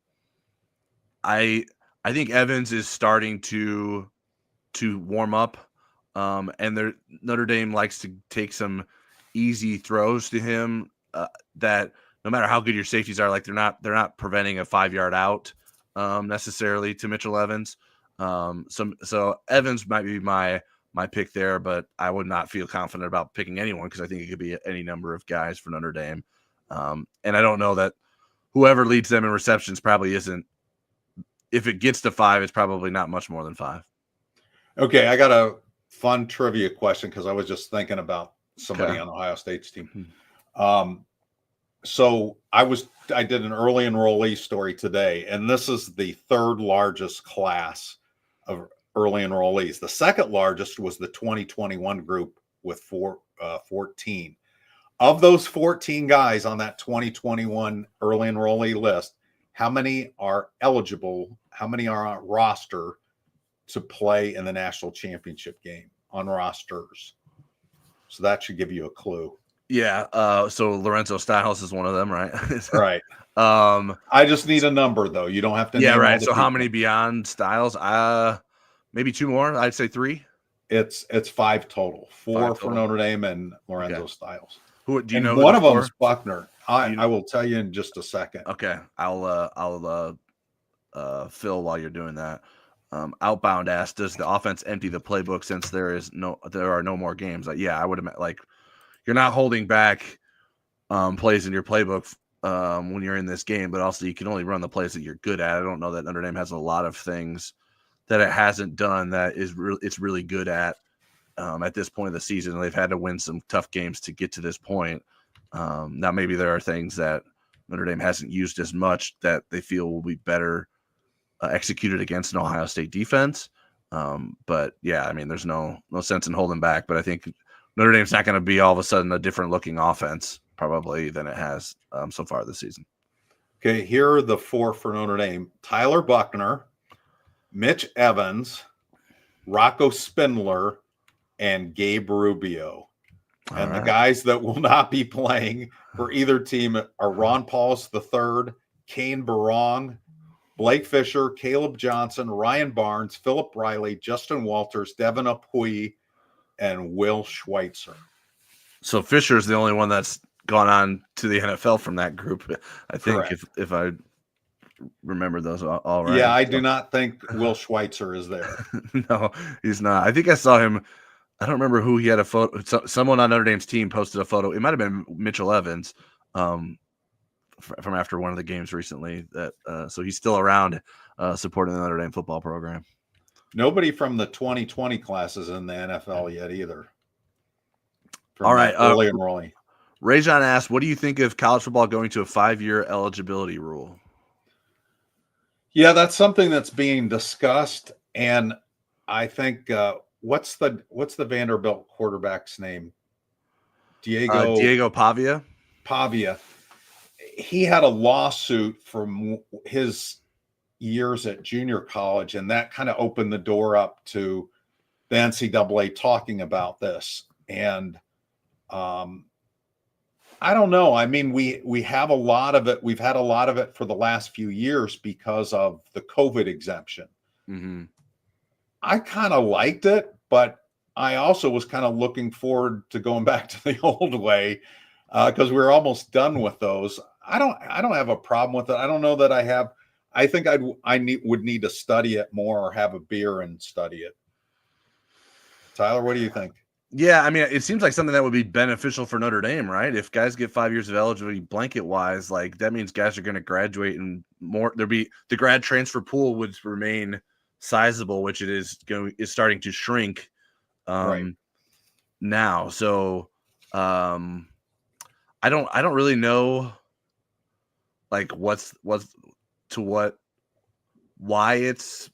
[SPEAKER 2] think Evans is starting to warm up, and Notre Dame likes to take some easy throws to him that no matter how good your safeties are, like they're not preventing a 5-yard out necessarily to Mitchell Evans. So Evans might be my pick there, but I would not feel confident about picking anyone because I think it could be any number of guys for Notre Dame. And I don't know that whoever leads them in receptions probably isn't. If it gets to 5, it's probably not much more than 5.
[SPEAKER 1] Okay, I got a fun trivia question because I was just thinking about somebody on Ohio State's team. So I did an early enrollee story today, and this is the 3rd largest class of early enrollees. The 2nd largest was the 2021 group with 14. Of those 14 guys on that 2021 early enrollee list, how many are eligible? How many are on roster to play in the national championship game on rosters? So that should give you a clue.
[SPEAKER 2] Yeah. So Lorenzo Styles is one of them, right?
[SPEAKER 1] Right. I just need a number though. You don't have to.
[SPEAKER 2] Yeah. Right. So how many beyond Styles? Maybe 2 more. I'd say 3.
[SPEAKER 1] It's 5 total. 4 for Notre Dame and Lorenzo Styles.
[SPEAKER 2] Who do you know?
[SPEAKER 1] One of them is Buckner. I will tell you in just a second.
[SPEAKER 2] Okay. I'll Phil while you're doing that. Outbound asked, does the offense empty the playbook since there are no more games? Yeah, I would have like you're not holding back plays in your playbook when you're in this game, but also you can only run the plays that you're good at. I don't know that Notre Dame has a lot of things that it hasn't done that it's really good at this point of the season. They've had to win some tough games to get to this point. Now maybe there are things that Notre Dame hasn't used as much that they feel will be better executed against an Ohio State defense. But yeah, I mean, there's no sense in holding back, but I think Notre Dame's not going to be all of a sudden a different looking offense probably than it has so far this season.
[SPEAKER 1] Okay. Here are the 4 for Notre Dame: Tyler Buckner, Mitch Evans, Rocco Spindler, and Gabe Rubio. And the guys that will not be playing for either team are Ron Paulus III, Kane Barong, Blake Fisher, Caleb Johnson, Ryan Barnes, Philip Riley, Justin Walters, Devin Apuy, and Will Schweitzer.
[SPEAKER 2] So Fisher's the only one that's gone on to the NFL from that group, I think. Correct. If I remember those all right.
[SPEAKER 1] Yeah, I do not think Will Schweitzer is there.
[SPEAKER 2] No, he's not. I think I saw him. I don't remember who he had a photo. Someone on Notre Dame's team posted a photo. It might have been Mitchell Evans from after one of the games recently. So he's still around supporting the Notre Dame football program.
[SPEAKER 1] Nobody from the 2020 class is in the NFL yet either.
[SPEAKER 2] All right.
[SPEAKER 1] Early enrolling.
[SPEAKER 2] Rajon asked, what do you think of college football going to a 5-year eligibility rule?
[SPEAKER 1] Yeah, that's something that's being discussed, and I think what's the Vanderbilt quarterback's name? Diego
[SPEAKER 2] Diego Pavia.
[SPEAKER 1] Pavia. He had a lawsuit from his years at junior college, and that kind of opened the door up to the NCAA talking about this. And I don't know. I mean, we have a lot of it. We've had a lot of it for the last few years because of the COVID exemption.
[SPEAKER 2] Mm-hmm.
[SPEAKER 1] I kind of liked it, but I also was kind of looking forward to going back to the old way because we're almost done with those. I don't have a problem with it. I don't know that I have. I think would need to study it more or have a beer and study it. Tyler, what do you think?
[SPEAKER 2] Yeah, I mean, it seems like something that would be beneficial for Notre Dame, right? If guys get 5 years of eligibility blanket wise, like that means guys are going to graduate and more. The grad transfer pool would remain sizable, which it is starting to shrink
[SPEAKER 1] Right.
[SPEAKER 2] now. So I don't really know like why it's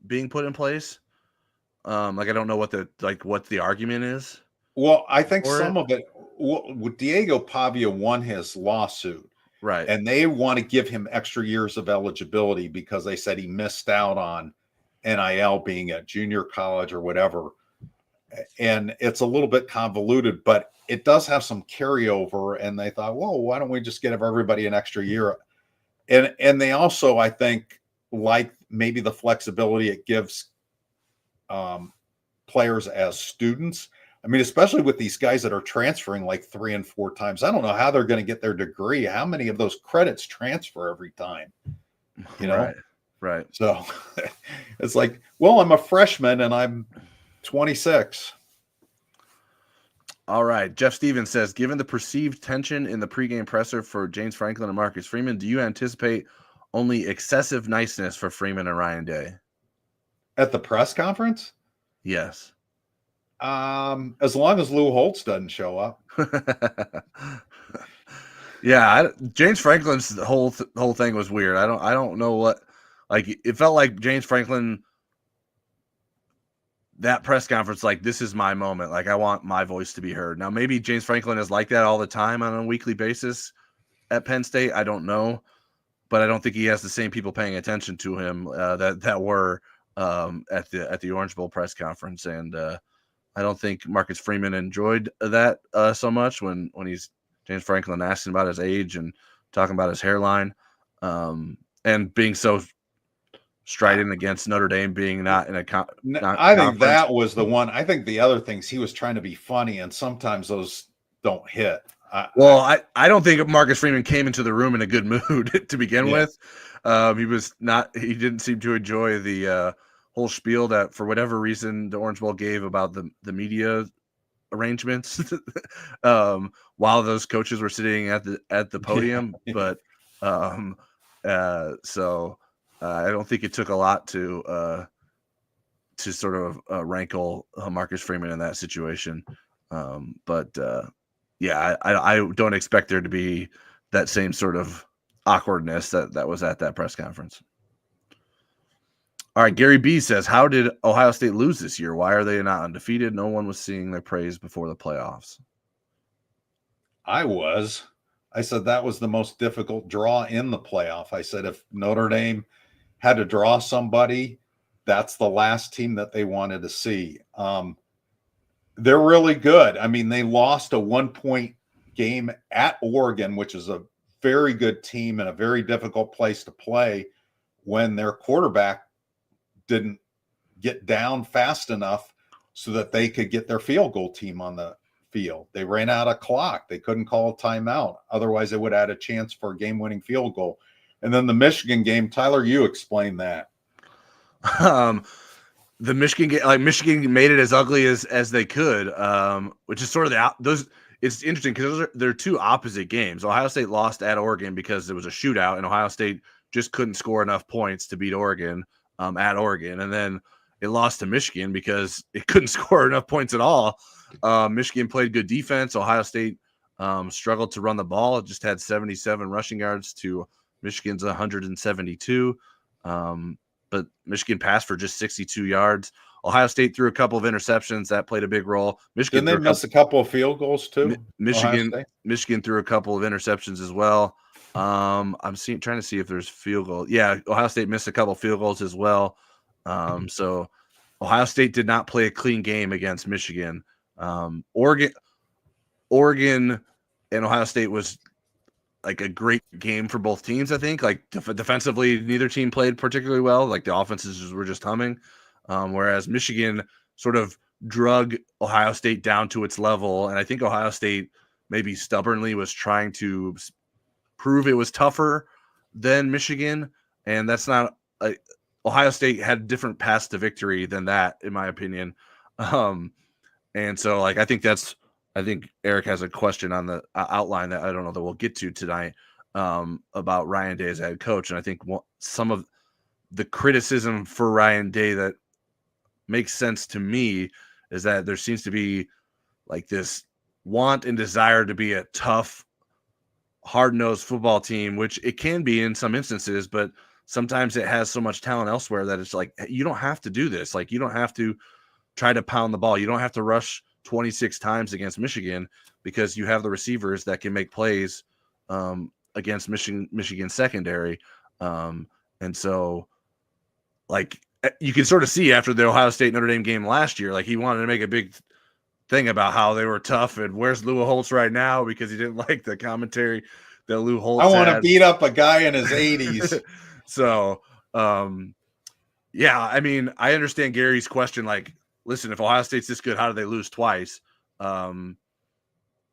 [SPEAKER 2] being put in place. Like I don't know what the argument is.
[SPEAKER 1] Well, I think some of it. With Diego Pavia won his lawsuit,
[SPEAKER 2] right?
[SPEAKER 1] And they want to give him extra years of eligibility because they said he missed out on NIL being at junior college or whatever. And it's a little bit convoluted, but it does have some carryover. And they thought, well, why don't we just give everybody an extra year? And they also, I think, like maybe the flexibility it gives players as students. I mean, especially with these guys that are transferring like 3 and 4 times. I don't know how they're going to get their degree. How many of those credits transfer every time? You know?
[SPEAKER 2] Right.
[SPEAKER 1] So it's like, well, I'm a freshman and I'm 26.
[SPEAKER 2] All right. Jeff Stevens says, given the perceived tension in the pregame presser for James Franklin and Marcus Freeman, do you anticipate only excessive niceness for Freeman and Ryan Day?
[SPEAKER 1] At the press conference?
[SPEAKER 2] Yes.
[SPEAKER 1] As long as Lou Holtz doesn't show up.
[SPEAKER 2] Yeah, James Franklin's whole thing was weird. I don't know what, like, it felt like James Franklin, that press conference, like, this is my moment. Like, I want my voice to be heard. Now, maybe James Franklin is like that all the time on a weekly basis at Penn State. I don't know, but I don't think he has the same people paying attention to him that were at the Orange Bowl press conference. And I don't think Marcus Freeman enjoyed that so much when he's James Franklin asking about his age and talking about his hairline, and being so strident against Notre Dame being not in a
[SPEAKER 1] I think that was the one. I think the other things, he was trying to be funny, and sometimes those don't hit.
[SPEAKER 2] I don't think Marcus Freeman came into the room in a good mood to begin with. He didn't seem to enjoy the whole spiel that, for whatever reason, the Orange Bowl gave about the media arrangements while those coaches were sitting at the podium. But so I don't think it took a lot to sort of rankle Marcus Freeman in that situation. Yeah, I don't expect there to be that same sort of awkwardness that was at that press conference. All right, Gary B says, how did Ohio State lose this year? Why are they not undefeated? No one was singing their praise before the playoffs.
[SPEAKER 1] I said that was the most difficult draw in the playoff. I said if Notre Dame had to draw somebody, that's the last team that they wanted to see. They're really good. I mean, they lost a 1-point game at Oregon, which is a very good team and a very difficult place to play, when their quarterback didn't get down fast enough so that they could get their field goal team on the field. They ran out of clock. They couldn't call a timeout. Otherwise, they would have had a chance for a game-winning field goal. And then the Michigan game, Tyler, you explain that.
[SPEAKER 2] The Michigan game, like, Michigan made it as ugly as they could, which is sort of those. It's interesting because they're two opposite games. Ohio State lost at Oregon because there was a shootout, and Ohio State just couldn't score enough points to beat Oregon at Oregon. And then it lost to Michigan because it couldn't score enough points at all. Michigan played good defense. Ohio State struggled to run the ball. It just had 77 rushing yards to Michigan's 172. But Michigan passed for just 62 yards. Ohio State threw a couple of interceptions. That played a big role.
[SPEAKER 1] Didn't they miss a couple of field goals too?
[SPEAKER 2] Michigan threw a couple of interceptions as well. I'm trying to see if there's field goal. Yeah, Ohio State missed a couple of field goals as well. So Ohio State did not play a clean game against Michigan. Oregon and Ohio State was like a great game for both teams. I think like defensively, neither team played particularly well. Like the offenses were just humming. Whereas Michigan sort of drug Ohio State down to its level. And I think Ohio State maybe stubbornly was trying to prove it was tougher than Michigan. And that's not Ohio State had different paths to victory than that, in my opinion. And so like, I think Eric has a question on the outline that I don't know that we'll get to tonight about Ryan Day as head coach. And I think some of the criticism for Ryan Day that makes sense to me is that there seems to be like this want and desire to be a tough, hard-nosed football team, which it can be in some instances, but sometimes it has so much talent elsewhere that it's like, you don't have to do this. Like, you don't have to try to pound the ball. You don't have to rush 26 times against Michigan because you have the receivers that can make plays against Michigan secondary. And so like you can sort of see after the Ohio State Notre Dame game last year, like he wanted to make a big thing about how they were tough and where's Lou Holtz right now because he didn't like the commentary that Lou Holtz
[SPEAKER 1] I want to beat up a guy in his 80s.
[SPEAKER 2] So, yeah, I mean, I understand Gary's question. Like, listen, if Ohio State's this good, how do they lose twice?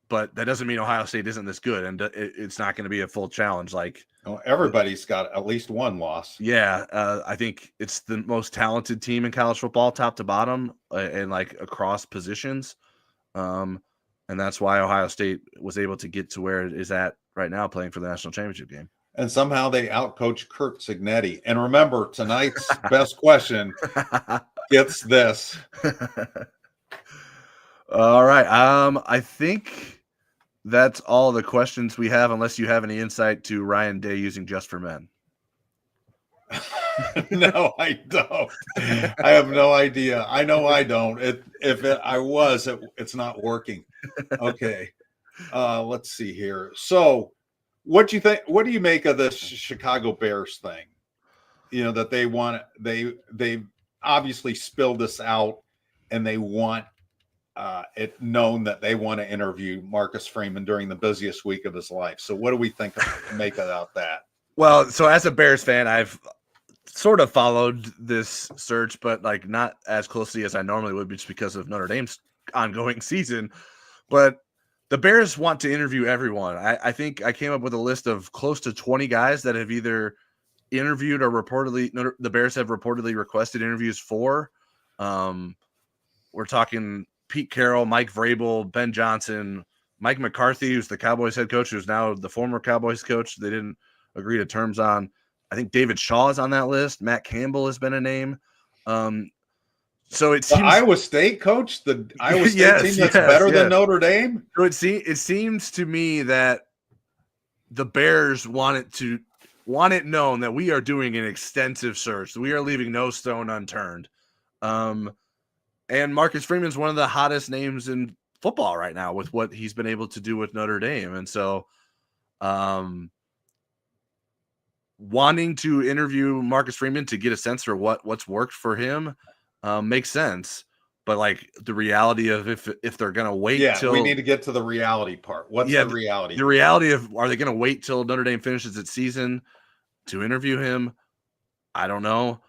[SPEAKER 2] But that doesn't mean Ohio State isn't this good, and it's not going to be a full challenge. Like,
[SPEAKER 1] everybody's got at least one loss.
[SPEAKER 2] Yeah, I think it's the most talented team in college football, top to bottom, and like across positions. And that's why Ohio State was able to get to where it is at right now, playing for the national championship game.
[SPEAKER 1] And somehow they outcoached Kirk Cignetti. And remember, tonight's best question gets this.
[SPEAKER 2] All right. I think that's all the questions we have, unless you have any insight to Ryan Day using Just for Men.
[SPEAKER 1] No, I don't. I have no idea. I know I don't. It's not working. Okay. Let's see here. So what do you think? What do you make of this Chicago Bears thing? You know, that they obviously spilled this out and they want it known that they want to interview Marcus Freeman during the busiest week of his life. So what do we make about that?
[SPEAKER 2] Well, so as a Bears fan, I've sort of followed this search, but like not as closely as I normally would, just because of Notre Dame's ongoing season. But the Bears want to interview everyone. I think I came up with a list of close to 20 guys that have either interviewed or the Bears have reportedly requested interviews for. We're talking Pete Carroll, Mike Vrabel, Ben Johnson, Mike McCarthy, who's the Cowboys head coach, who's now the former Cowboys coach. They didn't agree to terms on. I think David Shaw is on that list. Matt Campbell has been a name. So it seems
[SPEAKER 1] the Iowa State coach, the Iowa State team that's better than Notre Dame.
[SPEAKER 2] So it seems to me that the Bears want it known that we are doing an extensive search. We are leaving no stone unturned. And Marcus Freeman's one of the hottest names in football right now with what he's been able to do with Notre Dame. And so wanting to interview Marcus Freeman to get a sense for what's worked for him makes sense. But like the reality of if they're going to wait till
[SPEAKER 1] we need to get to the reality part. What's the reality?
[SPEAKER 2] The reality of, are they going to wait till Notre Dame finishes its season to interview him? I don't know.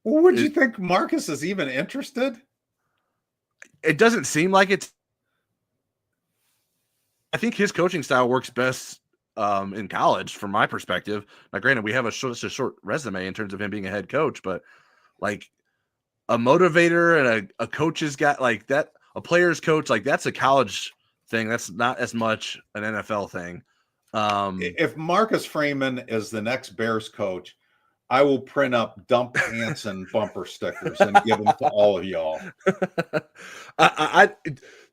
[SPEAKER 1] Would you think Marcus is even interested?
[SPEAKER 2] It doesn't seem like it. I think his coaching style works best in college, from my perspective. Now, granted, we have a short resume in terms of him being a head coach, but like a motivator and a coach's got like that, a player's coach, like that's a college thing. That's not as much an NFL thing.
[SPEAKER 1] If Marcus Freeman is the next Bears coach, I will print up Dump Hansen bumper stickers and give them to all of y'all.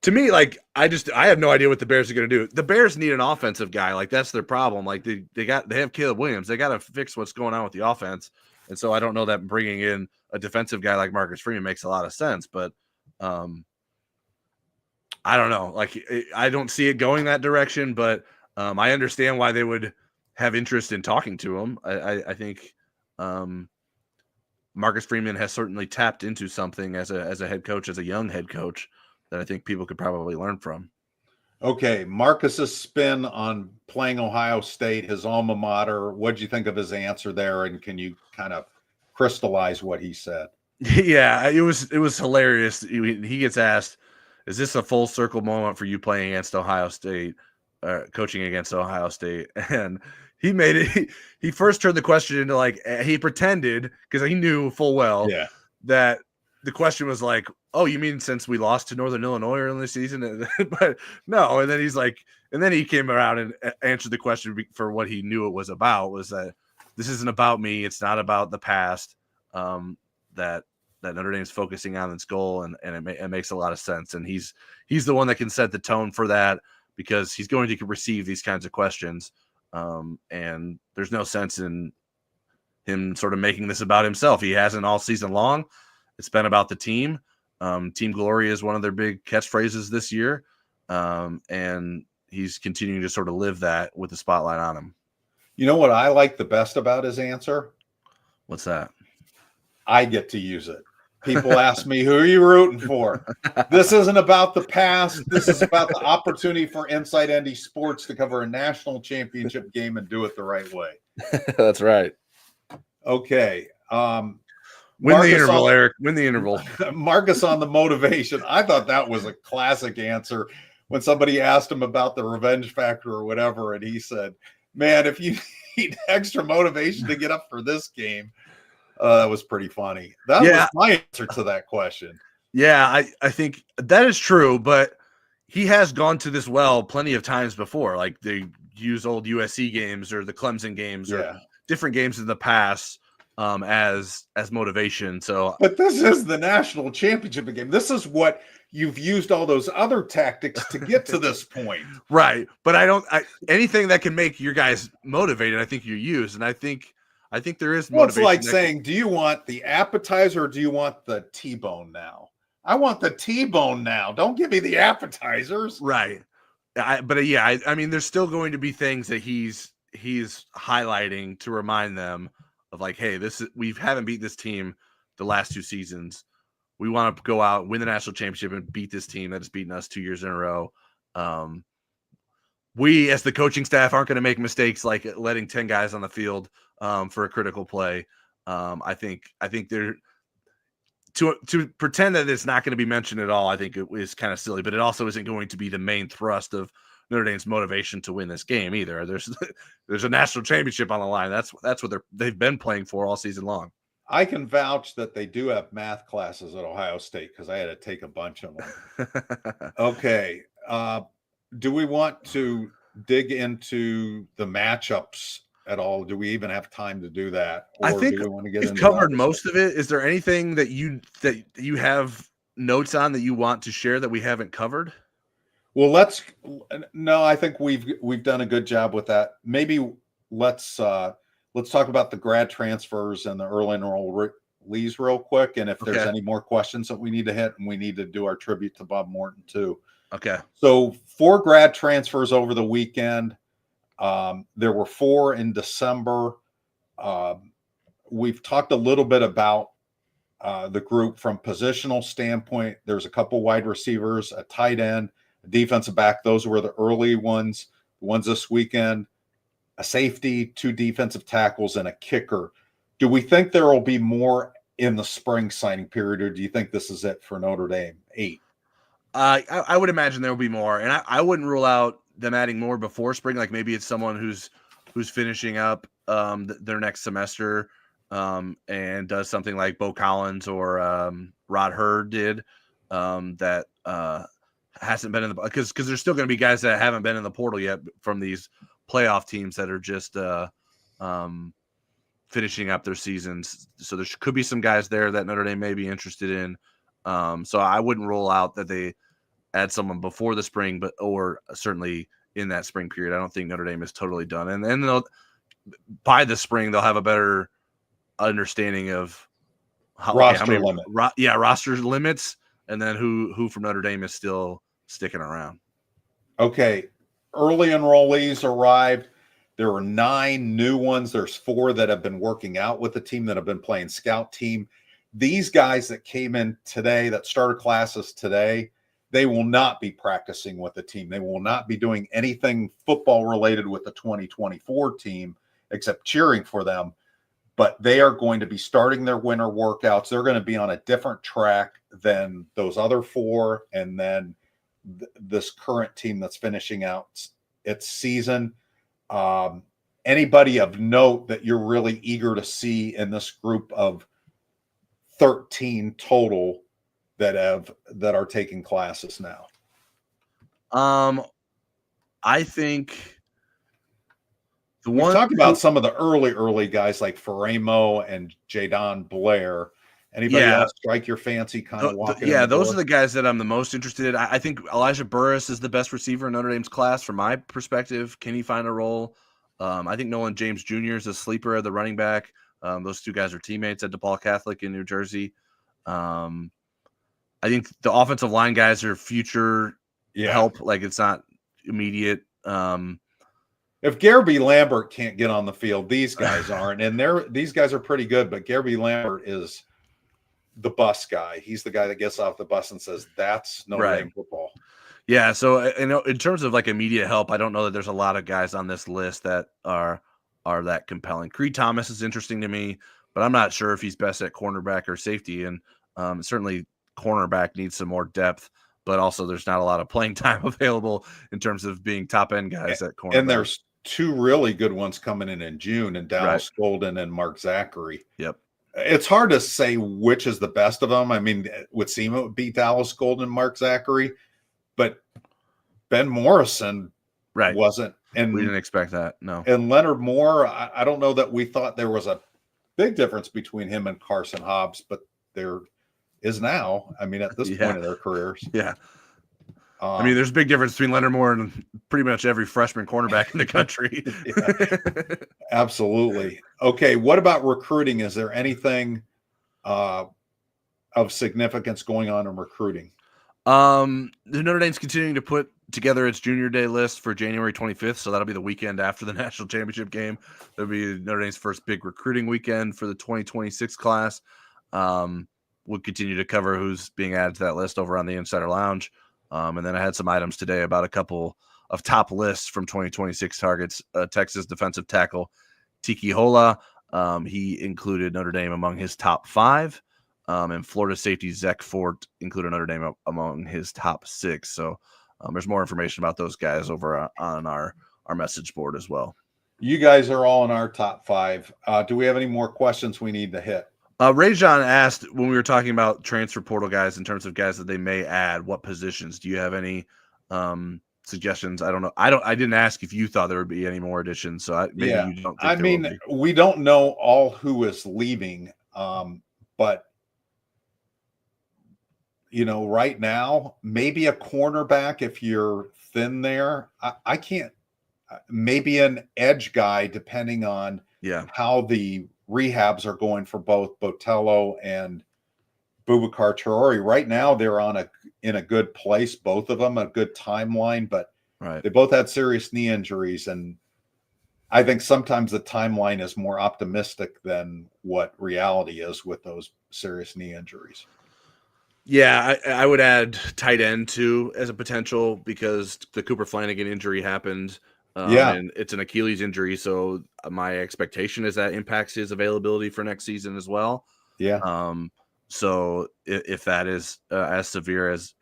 [SPEAKER 2] To me, like I have no idea what the Bears are going to do. The Bears need an offensive guy. Like that's their problem. Like they have Caleb Williams. They got to fix what's going on with the offense. And so I don't know that bringing in a defensive guy like Marcus Freeman makes a lot of sense. But I don't know. Like I don't see it going that direction. But I understand why they would have interest in talking to him. I think Marcus Freeman has certainly tapped into something as a head coach, as a young head coach, that I think people could probably learn from.
[SPEAKER 1] Okay, Marcus's spin on playing Ohio State, his alma mater. What did you think of his answer there? And can you kind of crystallize what he said?
[SPEAKER 2] Yeah, it was hilarious. He gets asked, "Is this a full circle moment for you playing against Ohio State, coaching against Ohio State?" And he made it. He first turned the question into like he pretended because he knew full well that the question was like, "Oh, you mean since we lost to Northern Illinois early in the season?" But no, and then he's like, and then he came around and answered the question for what he knew it was about, was that this isn't about me. It's not about the past. That Notre Dame's focusing on its goal, and it makes a lot of sense. And he's the one that can set the tone for that because he's going to receive these kinds of questions. And there's no sense in him sort of making this about himself. He hasn't all season long. It's been about the team. Team glory is one of their big catchphrases this year. And he's continuing to sort of live that with the spotlight on him.
[SPEAKER 1] You know what I like the best about his answer?
[SPEAKER 2] What's that?
[SPEAKER 1] I get to use it. People ask me, who are you rooting for? This isn't about the past. This is about the opportunity for Inside ND Sports to cover a national championship game and do it the right way.
[SPEAKER 2] That's right.
[SPEAKER 1] Okay.
[SPEAKER 2] Win the interval, Eric. Win the interval.
[SPEAKER 1] Marcus on the motivation. I thought that was a classic answer when somebody asked him about the revenge factor or whatever, and he said, man, if you need extra motivation to get up for this game, that was pretty funny. That was my answer to that question.
[SPEAKER 2] Yeah, I think that is true, but he has gone to this well plenty of times before. Like they use old USC games or the Clemson games or different games in the past as motivation. So,
[SPEAKER 1] but this is the national championship game. This is what you've used all those other tactics to get to this point.
[SPEAKER 2] Right. But anything that can make your guys motivated, I think you use. And I think there is motivation.
[SPEAKER 1] Well, it's like saying, do you want the appetizer or do you want the T-bone now? I want the T-bone now. Don't give me the appetizers.
[SPEAKER 2] Right. I mean, there's still going to be things that he's highlighting to remind them of like, hey, we haven't beat this team the last 2 seasons. We want to go out, win the national championship, and beat this team that has beaten us 2 years in a row. We, as the coaching staff, aren't going to make mistakes like letting 10 guys on the field for a critical play. I think they're to pretend that it's not going to be mentioned at all. I think it is kind of silly, but it also isn't going to be the main thrust of Notre Dame's motivation to win this game either. There's a national championship on the line. That's what they've been playing for all season long.
[SPEAKER 1] I can vouch that they do have math classes at Ohio State because I had to take a bunch of them. Okay. Do we want to dig into the matchups at all? Do we even have time to do that?
[SPEAKER 2] Or I think do we want to get we've covered most of it. Is there anything that you have notes on that you want to share that we haven't covered?
[SPEAKER 1] Well, I think we've done a good job with that. Maybe let's talk about the grad transfers and the early enrollees real quick. And if there's any more questions that we need to hit, and we need to do our tribute to Bob Morton too.
[SPEAKER 2] Okay.
[SPEAKER 1] So 4 grad transfers over the weekend. There were 4 in December. We've talked a little bit about the group from positional standpoint. There's a couple wide receivers, a tight end, a defensive back. Those were the early ones. The ones this weekend, a safety, 2 defensive tackles, and a kicker. Do we think there will be more in the spring signing period, or do you think this is it for Notre Dame? 8.
[SPEAKER 2] I would imagine there will be more, and I wouldn't rule out them adding more before spring. Like maybe it's someone who's finishing up their next semester and does something like Bo Collins or Rod Hurd did that hasn't been in the because there's still going to be guys that haven't been in the portal yet from these playoff teams that are just finishing up their seasons. So there could be some guys there that Notre Dame may be interested in. So I wouldn't rule out that they add someone before the spring, or certainly in that spring period. I don't think Notre Dame is totally done. And then by the spring, they'll have a better understanding of how
[SPEAKER 1] Roster
[SPEAKER 2] many
[SPEAKER 1] limit.
[SPEAKER 2] roster limits, and then who from Notre Dame is still sticking around.
[SPEAKER 1] Okay, early enrollees arrived. There were 9 new ones. There's 4 that have been working out with the team, that have been playing scout team. These guys that came in today, that started classes today, they will not be practicing with the team. They will not be doing anything football related with the 2024 team except cheering for them. But they are going to be starting their winter workouts. They're going to be on a different track than those other 4, and then this current team that's finishing out its season. Anybody of note that you're really eager to see in this group of 13 total that are taking classes now?
[SPEAKER 2] I think
[SPEAKER 1] we talked about some of the early guys like Faramo and Jadon Blair. Anybody else strike your fancy kind of walking?
[SPEAKER 2] Those are the guys that I'm the most interested in. I think Elijah Burris is the best receiver in Notre Dame's class from my perspective. Can he find a role? I think Nolan James Jr. is a sleeper at the running back. Those 2 guys are teammates at DePaul Catholic in New Jersey. I think the offensive line guys are future help. Like, it's not immediate.
[SPEAKER 1] If Garby Lambert can't get on the field, these guys aren't. And these guys are pretty good, but Garby Lambert is the bus guy. He's the guy that gets off the bus and says, that's Notre Dame football.
[SPEAKER 2] Yeah, so in terms of like immediate help, I don't know that there's a lot of guys on this list that are that compelling. Creed Thomas is interesting to me, but I'm not sure if he's best at cornerback or safety. And certainly cornerback needs some more depth, but also there's not a lot of playing time available in terms of being top end guys at cornerback.
[SPEAKER 1] And there's 2 really good ones coming in June, and Dallas Golden and Mark Zachary.
[SPEAKER 2] Yep.
[SPEAKER 1] It's hard to say which is the best of them. I mean, it would seem it would be Dallas Golden and Mark Zachary, but Ben Morrison wasn't. And
[SPEAKER 2] we didn't expect that, no.
[SPEAKER 1] And Leonard Moore, I don't know that we thought there was a big difference between him and Carson Hobbs, but there is now. I mean, at this point in their careers.
[SPEAKER 2] Yeah. I mean, there's a big difference between Leonard Moore and pretty much every freshman cornerback in the country.
[SPEAKER 1] Absolutely. Okay, what about recruiting? Is there anything of significance going on in recruiting?
[SPEAKER 2] The Notre Dame's continuing to put together its junior day list for January 25th, so that'll be the weekend after the national championship game. That'll be Notre Dame's first big recruiting weekend for the 2026 class. We'll continue to cover who's being added to that list over on the Insider Lounge. And then I had some items today about a couple of top lists from 2026 targets. Texas defensive tackle Tiki Hola. He included Notre Dame among his top 5. And Florida safety Zach Fort included Notre Dame among his top 6. So there's more information about those guys over on our message board as well.
[SPEAKER 1] You guys are all in our top 5. Do we have any more questions we need to hit?
[SPEAKER 2] Ray John asked, when we were talking about transfer portal guys in terms of guys that they may add, what positions? Do you have any suggestions? I don't know. I didn't ask if you thought there would be any more additions. So maybe you don't think
[SPEAKER 1] we don't know all who is leaving. But right now, maybe a cornerback if you're thin there. I can't. Maybe an edge guy, depending on how the rehabs are going for both Botello and Boubacar Traore. Right now, they're in a good place, both of them, a good timeline, but they both had serious knee injuries, and I think sometimes the timeline is more optimistic than what reality is with those serious knee injuries.
[SPEAKER 2] Yeah, I would add tight end too as a potential, because the Cooper Flanagan injury happened. And it's an Achilles injury, so my expectation is that impacts his availability for next season as well.
[SPEAKER 1] Yeah.
[SPEAKER 2] So if that is as severe as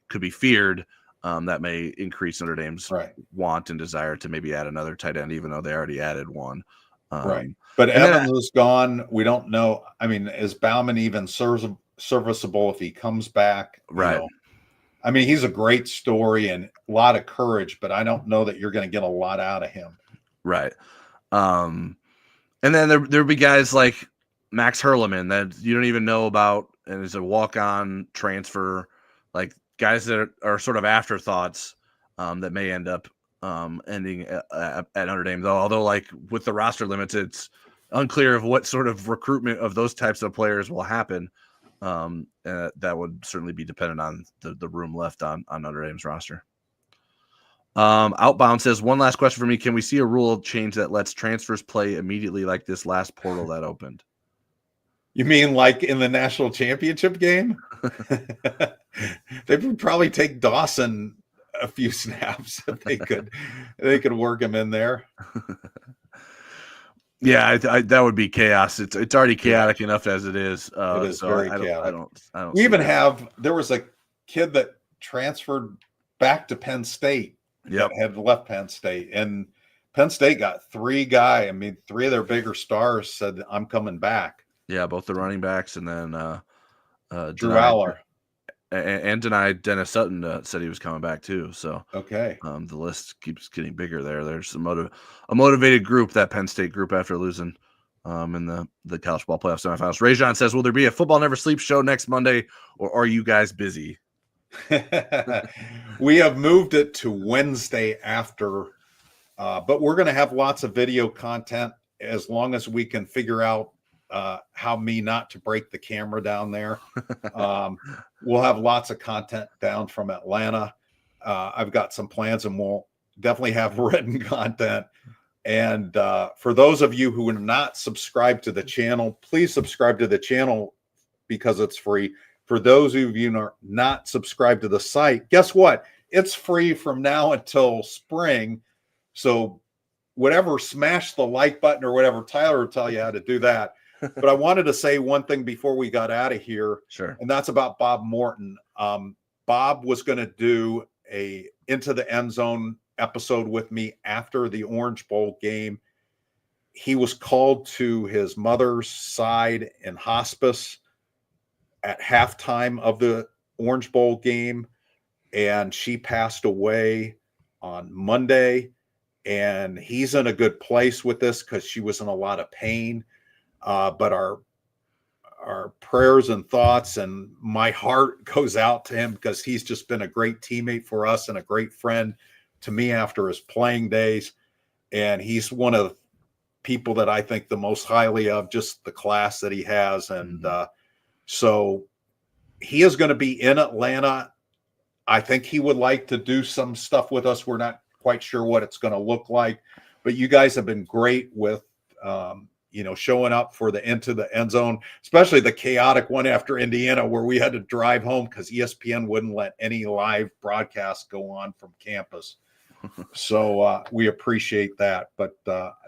[SPEAKER 2] could be feared, that may increase Notre Dame's want and desire to maybe add another tight end, even though they already added one.
[SPEAKER 1] But Evans is gone. We don't know. I mean, is Bauman even serviceable if he comes back? I mean, he's a great story and a lot of courage, but I don't know that you're going to get a lot out of him.
[SPEAKER 2] Right. And then there'll be guys like Max Hurleman that you don't even know about, and is a walk-on transfer. Like, guys that are sort of afterthoughts that may end up ending at Notre Dame. Although, like with the roster limits, it's unclear of what sort of recruitment of those types of players will happen. That would certainly be dependent on the room left on Notre Dame's roster. Outbound says, one last question for me. Can we see a rule change that lets transfers play immediately like this last portal that opened?
[SPEAKER 1] You mean like in the national championship game? They would probably take Dawson a few snaps if they could work him in there.
[SPEAKER 2] Yeah, that would be chaos. It's already chaotic enough as it is.
[SPEAKER 1] It is
[SPEAKER 2] so
[SPEAKER 1] very
[SPEAKER 2] chaotic. I don't.
[SPEAKER 1] We even there was a kid that transferred back to Penn State.
[SPEAKER 2] Yep.
[SPEAKER 1] That had left Penn State, and Penn State got three of their bigger stars said, "I'm coming back."
[SPEAKER 2] Yeah, both the running backs and then
[SPEAKER 1] Drew Aller.
[SPEAKER 2] And denied Dennis Sutton said he was coming back too. So
[SPEAKER 1] okay,
[SPEAKER 2] the list keeps getting bigger there. There's a motivated group, that Penn State group, after losing in the college football playoff semifinals. Rajon says, will there be a Football Never Sleeps show next Monday, or are you guys busy?
[SPEAKER 1] We have moved it to Wednesday after, but we're going to have lots of video content as long as we can figure out how not to break the camera down there. We'll have lots of content down from Atlanta. I've got some plans, and we'll definitely have written content. And for those of you who are not subscribed to the channel, please subscribe to the channel because it's free. For those of you who are not subscribed to the site, guess what? It's free from now until spring. So whatever, smash the like button or whatever. Tyler will tell you how to do that. But I wanted to say one thing before we got out of here.
[SPEAKER 2] Sure.
[SPEAKER 1] And that's about Bob Morton. Bob was going to do a Into the End Zone episode with me after the Orange Bowl game. He was called to his mother's side in hospice at halftime of the Orange Bowl game, and she passed away on Monday. And he's in a good place with this because she was in a lot of pain. But our prayers and thoughts and my heart goes out to him because he's just been a great teammate for us and a great friend to me after his playing days. And he's one of the people that I think the most highly of, just the class that he has. And so he is going to be in Atlanta. I think he would like to do some stuff with us. We're not quite sure what it's going to look like, but you guys have been great with, showing up for the Into the End Zone, especially the chaotic one after Indiana where we had to drive home because ESPN wouldn't let any live broadcast go on from campus. So we appreciate that. But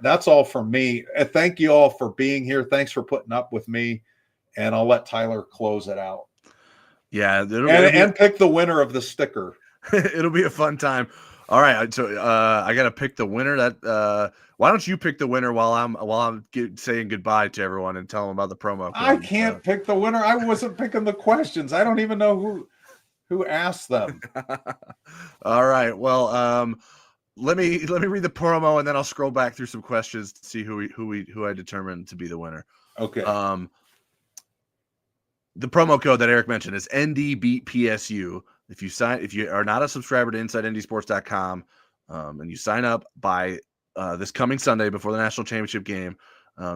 [SPEAKER 1] that's all from me. And thank you all for being here. Thanks for putting up with me. And I'll let Tyler close it out.
[SPEAKER 2] Yeah.
[SPEAKER 1] And pick the winner of the sticker.
[SPEAKER 2] It'll be a fun time. All right. So I got to pick the winner. Why don't you pick the winner while I'm saying goodbye to everyone and tell them about the promo code?
[SPEAKER 1] I can't pick the winner. I wasn't picking the questions. I don't even know who asked them.
[SPEAKER 2] All right. Well, let me read the promo and then I'll scroll back through some questions to see who I determined to be the winner.
[SPEAKER 1] Okay.
[SPEAKER 2] The promo code that Eric mentioned is NDBeatPSU. If you are not a subscriber to InsideNDSports.com, and you sign up by this coming Sunday before the national championship game,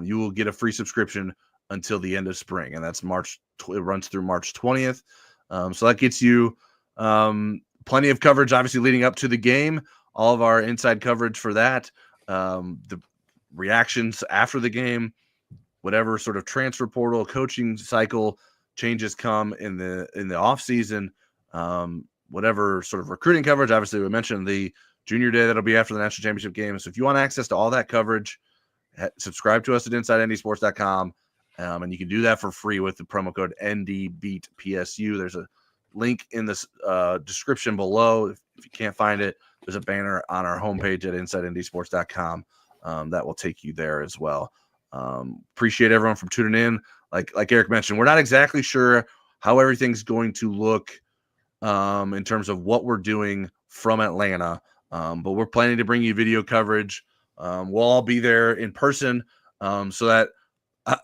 [SPEAKER 2] you will get a free subscription until the end of spring, and that's March. It runs through March 20th. So that gets you plenty of coverage, obviously leading up to the game. All of our inside coverage for that, the reactions after the game, whatever sort of transfer portal, coaching cycle changes come in the off season. Whatever sort of recruiting coverage, obviously we mentioned the junior day that'll be after the national championship game. So if you want access to all that coverage, subscribe to us at InsideNDSports.com. And you can do that for free with the promo code NDBeatPSU. There's a link in this description below. If you can't find it, there's a banner on our homepage at InsideNDSports.com that will take you there as well. Appreciate everyone for tuning in. Like Eric mentioned, we're not exactly sure how everything's going to look in terms of what we're doing from Atlanta, but we're planning to bring you video coverage. We'll all be there in person, so that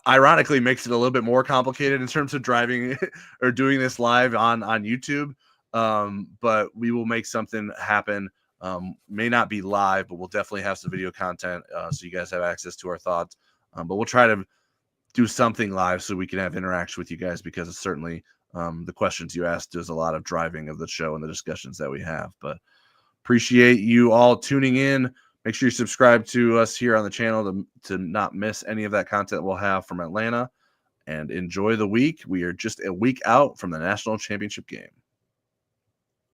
[SPEAKER 2] ironically makes it a little bit more complicated in terms of driving or doing this live on YouTube. but we will make something happen. May not be live, but we'll definitely have some video content so you guys have access to our thoughts. But we'll try to do something live so we can have interaction with you guys, because it's certainly the questions you asked does a lot of driving of the show and the discussions that we have. But appreciate you all tuning in. Make sure you subscribe to us here on the channel to not miss any of that content we'll have from Atlanta, and enjoy the week. We are just a week out from the national championship game.